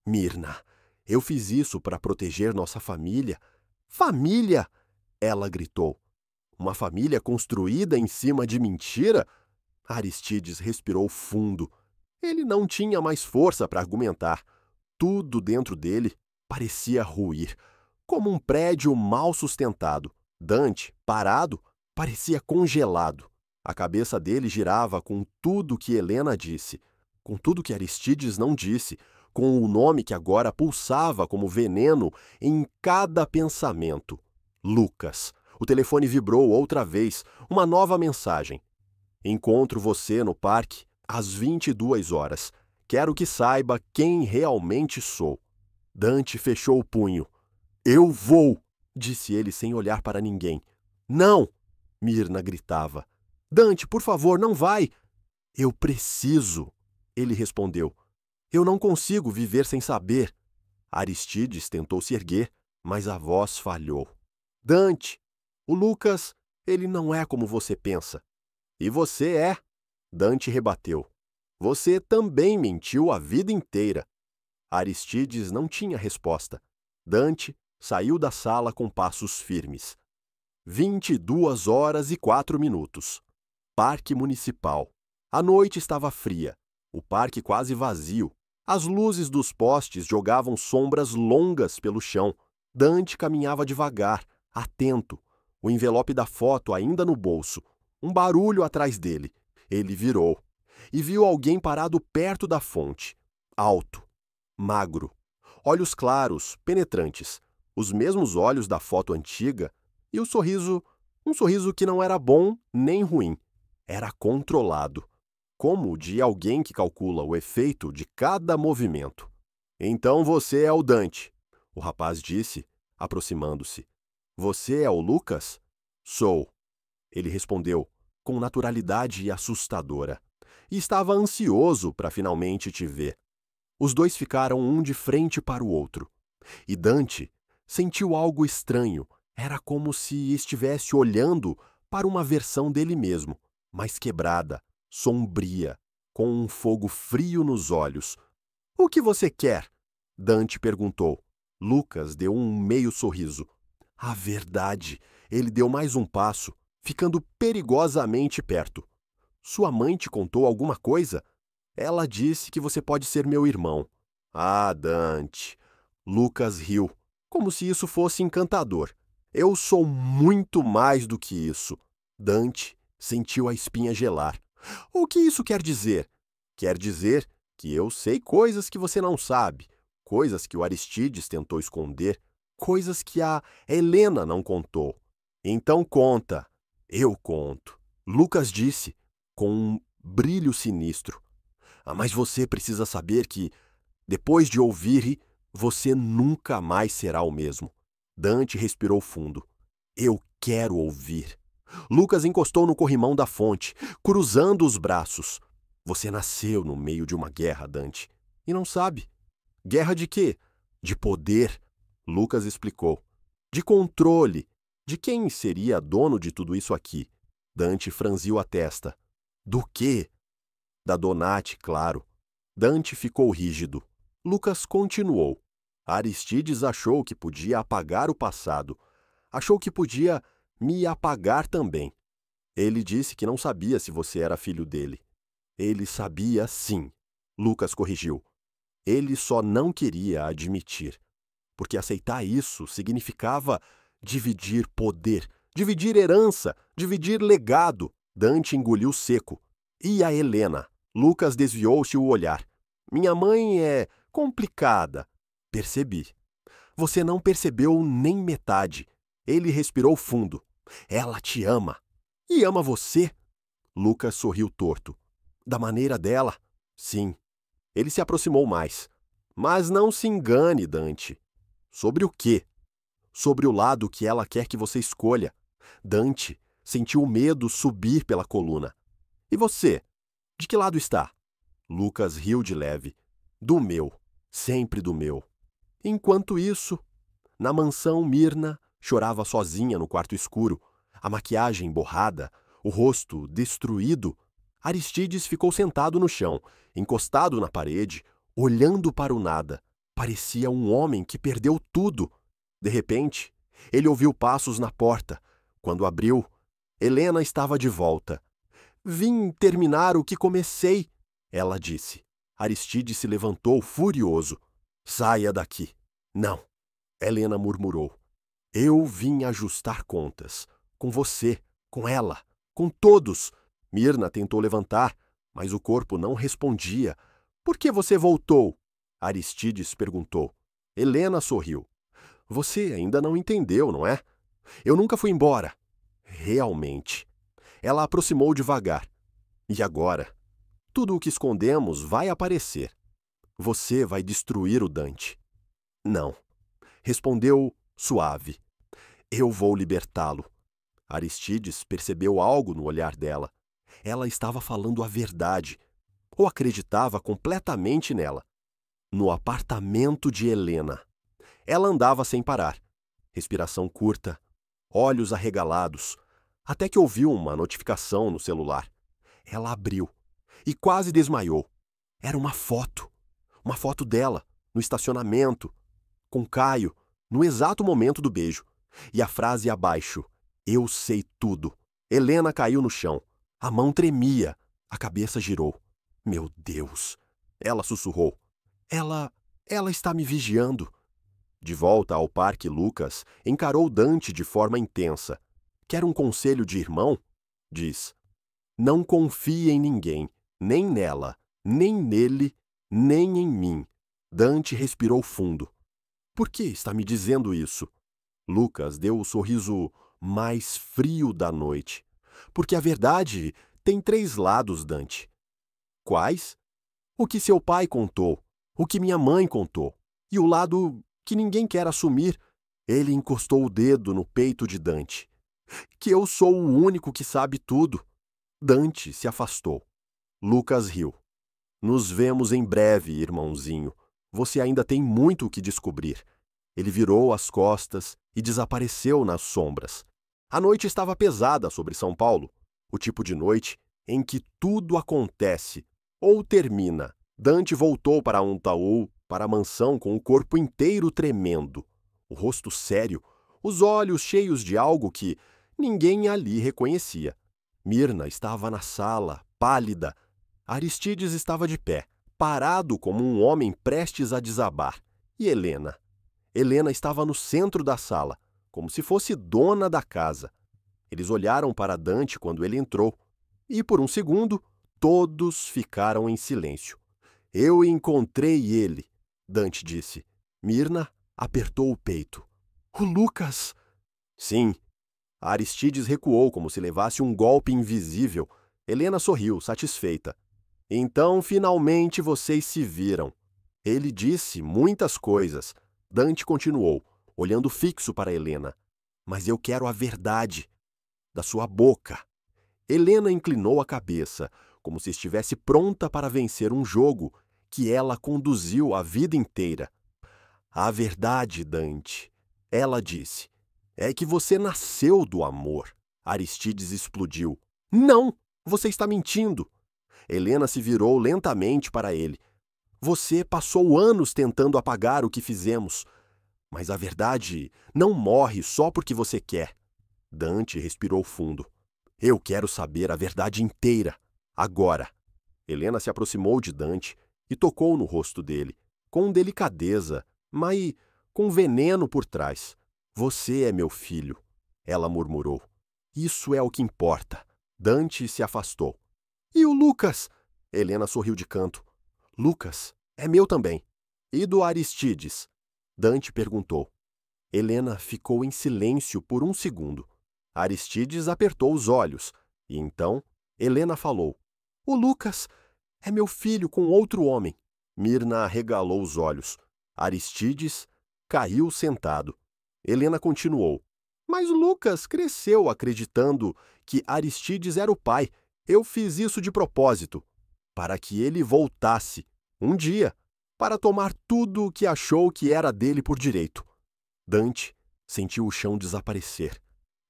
Mirna, eu fiz isso para proteger nossa família. Família! Ela gritou. Uma família construída em cima de mentira? Aristides respirou fundo. Ele não tinha mais força para argumentar. Tudo dentro dele parecia ruir, como um prédio mal sustentado. Dante, parado, parecia congelado. A cabeça dele girava com tudo que Helena disse, com tudo que Aristides não disse, com o nome que agora pulsava como veneno em cada pensamento. Lucas. O telefone vibrou outra vez, uma nova mensagem. Encontro você no parque às 22 horas. Quero que saiba quem realmente sou. Dante fechou o punho. Eu vou, disse ele sem olhar para ninguém. Não! Mirna gritava. Dante, por favor, não vai! Eu preciso, ele respondeu. Eu não consigo viver sem saber. Aristides tentou se erguer, mas a voz falhou. Dante, o Lucas, ele não é como você pensa. E você é, Dante rebateu. Você também mentiu a vida inteira. Aristides não tinha resposta. Dante saiu da sala com passos firmes. 22 horas e 4 minutos. Parque Municipal. A noite estava fria. O parque quase vazio. As luzes dos postes jogavam sombras longas pelo chão. Dante caminhava devagar, atento. O envelope da foto ainda no bolso. Um barulho atrás dele. Ele virou e viu alguém parado perto da fonte. Alto, magro, olhos claros, penetrantes, os mesmos olhos da foto antiga e o sorriso, um sorriso que não era bom nem ruim. Era controlado, como o de alguém que calcula o efeito de cada movimento. Então você é o Dante, o rapaz disse, aproximando-se. Você é o Lucas? Sou. Ele respondeu, com naturalidade assustadora. E estava ansioso para finalmente te ver. Os dois ficaram um de frente para o outro. E Dante sentiu algo estranho. Era como se estivesse olhando para uma versão dele mesmo, mais quebrada, sombria, com um fogo frio nos olhos. O que você quer? Dante perguntou. Lucas deu um meio sorriso. A verdade, ele deu mais um passo, ficando perigosamente perto. Sua mãe te contou alguma coisa? Ela disse que você pode ser meu irmão. Ah, Dante. Lucas riu, como se isso fosse encantador. Eu sou muito mais do que isso. Dante sentiu a espinha gelar. O que isso quer dizer? Quer dizer que eu sei coisas que você não sabe, coisas que o Aristides tentou esconder, coisas que a Helena não contou. Então conta. Eu conto. Lucas disse, com um brilho sinistro. Mas você precisa saber que, depois de ouvir, você nunca mais será o mesmo. Dante respirou fundo. Eu quero ouvir. Lucas encostou no corrimão da fonte, cruzando os braços. Você nasceu no meio de uma guerra, Dante. E não sabe. Guerra de quê? De poder. Lucas explicou. De controle. De quem seria dono de tudo isso aqui? Dante franziu a testa. Do quê? Da Donati, claro. Dante ficou rígido. Lucas continuou. Aristides achou que podia apagar o passado. Achou que podia me apagar também. Ele disse que não sabia se você era filho dele. Ele sabia, sim. Lucas corrigiu. Ele só não queria admitir. Porque aceitar isso significava dividir poder, dividir herança, dividir legado. Dante engoliu seco. E a Helena? Lucas desviou-se o olhar. Minha mãe é complicada. Percebi. Você não percebeu nem metade. Ele respirou fundo. Ela te ama. E ama você? Lucas sorriu torto. Da maneira dela? Sim. Ele se aproximou mais. Mas não se engane, Dante. Sobre o quê? Sobre o lado que ela quer que você escolha. Dante sentiu o medo subir pela coluna. E você? De que lado está? Lucas riu de leve. Do meu. Sempre do meu. Enquanto isso, na mansão, Mirna chorava sozinha no quarto escuro, a maquiagem borrada, o rosto destruído. Aristides ficou sentado no chão, encostado na parede, olhando para o nada. Parecia um homem que perdeu tudo. De repente, ele ouviu passos na porta. Quando abriu, Helena estava de volta. Vim terminar o que comecei, ela disse. Aristides se levantou furioso. Saia daqui. Não, Helena murmurou. Eu vim ajustar contas. Com você, com ela, com todos. Mirna tentou levantar, mas o corpo não respondia. Por que você voltou? Aristides perguntou. Helena sorriu. Você ainda não entendeu, não é? Eu nunca fui embora. Realmente. Ela aproximou devagar. E agora? Tudo o que escondemos vai aparecer. Você vai destruir o Dante. Não. Respondeu suave. Eu vou libertá-lo. Aristides percebeu algo no olhar dela. Ela estava falando a verdade, ou acreditava completamente nela. No apartamento de Helena. Ela andava sem parar. Respiração curta, olhos arregalados, até que ouviu uma notificação no celular. Ela abriu e quase desmaiou. Era uma foto dela, no estacionamento, com Caio, no exato momento do beijo. E a frase abaixo, eu sei tudo. Helena caiu no chão. A mão tremia, a cabeça girou. Meu Deus! Ela sussurrou. Ela está me vigiando. De volta ao parque, Lucas encarou Dante de forma intensa. Quer um conselho de irmão? Diz. Não confie em ninguém, nem nela, nem nele, nem em mim. Dante respirou fundo. Por que está me dizendo isso? Lucas deu o sorriso mais frio da noite. Porque a verdade tem 3 lados, Dante. Quais? O que seu pai contou, o que minha mãe contou, e o lado que ninguém quer assumir. Ele encostou o dedo no peito de Dante. Que eu sou o único que sabe tudo. Dante se afastou. Lucas riu. Nos vemos em breve, irmãozinho. Você ainda tem muito o que descobrir. Ele virou as costas e desapareceu nas sombras. A noite estava pesada sobre São Paulo. O tipo de noite em que tudo acontece ou termina. Dante voltou para Untaú, para a mansão com o corpo inteiro tremendo. O rosto sério, os olhos cheios de algo que ninguém ali reconhecia. Mirna estava na sala, pálida. Aristides estava de pé, parado como um homem prestes a desabar. E Helena? Helena estava no centro da sala, como se fosse dona da casa. Eles olharam para Dante quando ele entrou, e por um segundo, todos ficaram em silêncio. Eu encontrei ele, Dante disse. Mirna apertou o peito. O Lucas! Sim. Aristides recuou como se levasse um golpe invisível. Helena sorriu, satisfeita. Então, finalmente, vocês se viram. Ele disse muitas coisas. Dante continuou, olhando fixo para Helena. Mas eu quero a verdade. Da sua boca. Helena inclinou a cabeça, como se estivesse pronta para vencer um jogo que ela conduziu a vida inteira. A verdade, Dante, ela disse, é que você nasceu do amor. Aristides explodiu. Não! Você está mentindo! Helena se virou lentamente para ele. Você passou anos tentando apagar o que fizemos. Mas a verdade não morre só porque você quer. Dante respirou fundo. Eu quero saber a verdade inteira, agora. Helena se aproximou de Dante e tocou no rosto dele, com delicadeza, mas com veneno por trás. Você é meu filho, ela murmurou. Isso é o que importa. Dante se afastou. E o Lucas? Helena sorriu de canto. Lucas é meu também. E do Aristides? Dante perguntou. Helena ficou em silêncio por um segundo. Aristides apertou os olhos, e então Helena falou. O Lucas é meu filho com outro homem. Mirna arregalou os olhos. Aristides caiu sentado. Helena continuou. Mas Lucas cresceu acreditando que Aristides era o pai. Eu fiz isso de propósito, para que ele voltasse, um dia, para tomar tudo o que achou que era dele por direito. Dante sentiu o chão desaparecer.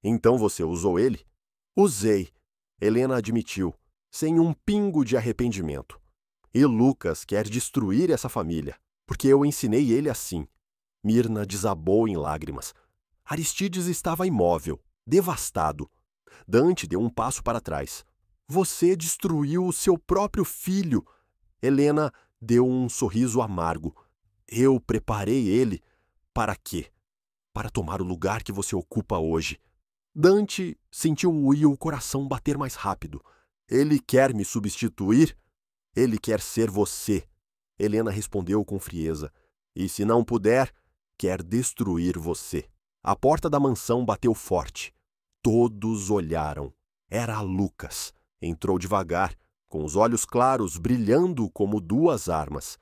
Então você usou ele? Usei, Helena admitiu, sem um pingo de arrependimento. E Lucas quer destruir essa família, porque eu ensinei ele assim. Mirna desabou em lágrimas. Aristides estava imóvel, devastado. Dante deu um passo para trás. Você destruiu o seu próprio filho. Helena deu um sorriso amargo. Eu preparei ele. Para quê? Para tomar o lugar que você ocupa hoje. Dante sentiu o coração bater mais rápido. Ele quer me substituir? Ele quer ser você. Helena respondeu com frieza. E se não puder, quer destruir você. A porta da mansão bateu forte. Todos olharam. Era Lucas. Entrou devagar, com os olhos claros brilhando como duas armas.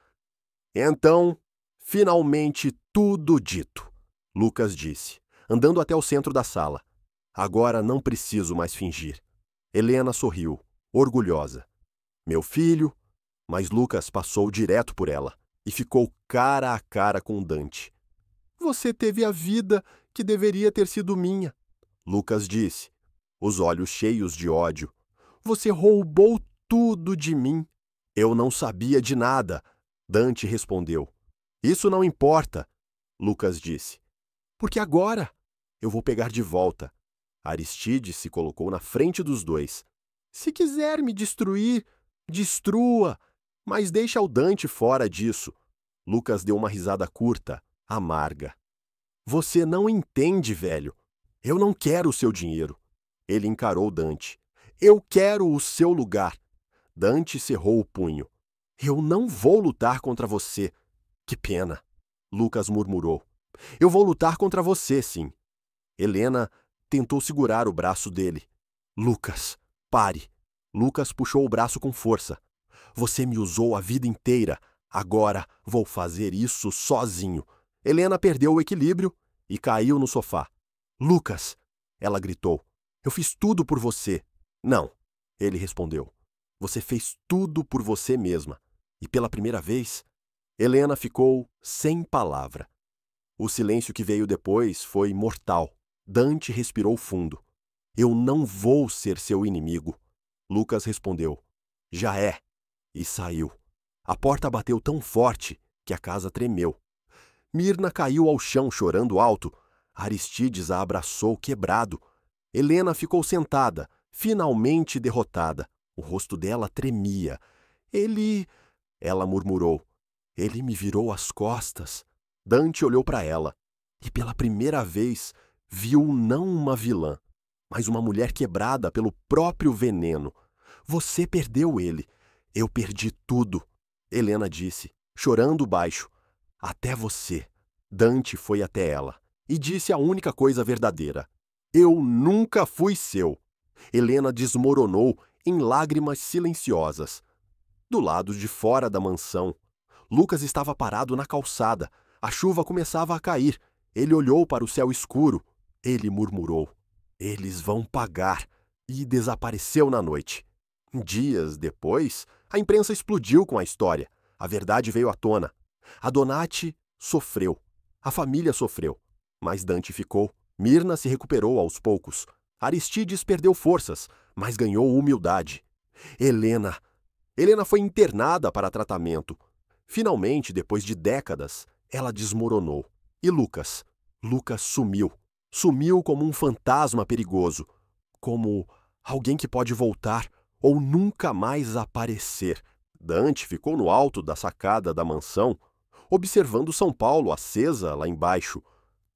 Então, finalmente tudo dito, Lucas disse, andando até o centro da sala. Agora não preciso mais fingir. Helena sorriu, orgulhosa. Meu filho, mas Lucas passou direto por ela e ficou cara a cara com Dante. Você teve a vida que deveria ter sido minha, Lucas disse, os olhos cheios de ódio. Você roubou tudo de mim. Eu não sabia de nada, Dante respondeu. Isso não importa, Lucas disse. Porque agora eu vou pegar de volta. Aristides se colocou na frente dos dois. Se quiser me destruir, destrua, mas deixa o Dante fora disso. Lucas deu uma risada curta, amarga. Você não entende, velho. Eu não quero o seu dinheiro. Ele encarou Dante. Eu quero o seu lugar. Dante cerrou o punho. Eu não vou lutar contra você. Que pena. Lucas murmurou. Eu vou lutar contra você, sim. Helena tentou segurar o braço dele. Lucas, pare. Lucas puxou o braço com força. Você me usou a vida inteira. Agora vou fazer isso sozinho. Helena perdeu o equilíbrio e caiu no sofá. Lucas, ela gritou. Eu fiz tudo por você. Não, ele respondeu. Você fez tudo por você mesma. E pela primeira vez, Helena ficou sem palavra. O silêncio que veio depois foi mortal. Dante respirou fundo. Eu não vou ser seu inimigo. Lucas respondeu. Já é. E saiu. A porta bateu tão forte que a casa tremeu. Mirna caiu ao chão chorando alto. Aristides a abraçou quebrado. Helena ficou sentada, finalmente derrotada. O rosto dela tremia. Ela murmurou. Ele me virou as costas. Dante olhou para ela. E pela primeira vez, Viu não uma vilã, mas uma mulher quebrada pelo próprio veneno. Você perdeu ele. Eu perdi tudo. Helena disse, chorando baixo. Até você. Dante foi até ela e disse a única coisa verdadeira. Eu nunca fui seu. Helena desmoronou em lágrimas silenciosas. Do lado de fora da mansão, Lucas estava parado na calçada. A chuva começava a cair. Ele olhou para o céu escuro. Ele murmurou. Eles vão pagar. E desapareceu na noite. Dias depois, a imprensa explodiu com a história. A verdade veio à tona. A Donati sofreu. A família sofreu. Mas Dante ficou. Mirna se recuperou aos poucos. Aristides perdeu forças, mas ganhou humildade. Helena foi internada para tratamento. Finalmente, depois de décadas, ela desmoronou. E Lucas? Lucas sumiu. Sumiu como um fantasma perigoso. Como alguém que pode voltar ou nunca mais aparecer. Dante ficou no alto da sacada da mansão, observando São Paulo acesa lá embaixo.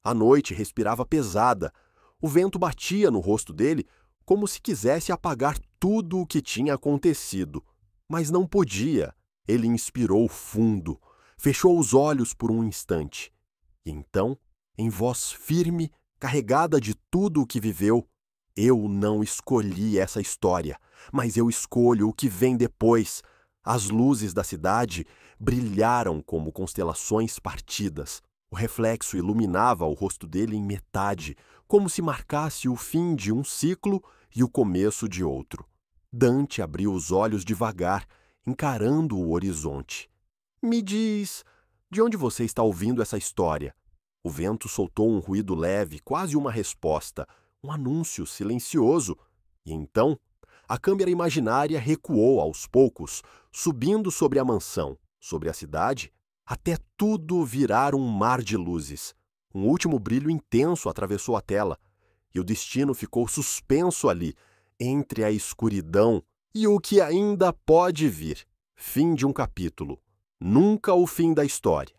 A noite respirava pesada. O vento batia no rosto dele como se quisesse apagar tudo o que tinha acontecido. Mas não podia. Ele inspirou fundo, fechou os olhos por um instante. E então, em voz firme, carregada de tudo o que viveu, eu não escolhi essa história, mas eu escolho o que vem depois. As luzes da cidade brilharam como constelações partidas. O reflexo iluminava o rosto dele em metade, como se marcasse o fim de um ciclo e o começo de outro. Dante abriu os olhos devagar, encarando o horizonte. Me diz, de onde você está ouvindo essa história? O vento soltou um ruído leve, quase uma resposta, um anúncio silencioso. E então, a câmera imaginária recuou aos poucos, subindo sobre a mansão, sobre a cidade, até tudo virar um mar de luzes. Um último brilho intenso atravessou a tela, e o destino ficou suspenso ali, entre a escuridão e o que ainda pode vir. Fim de um capítulo. Nunca o fim da história.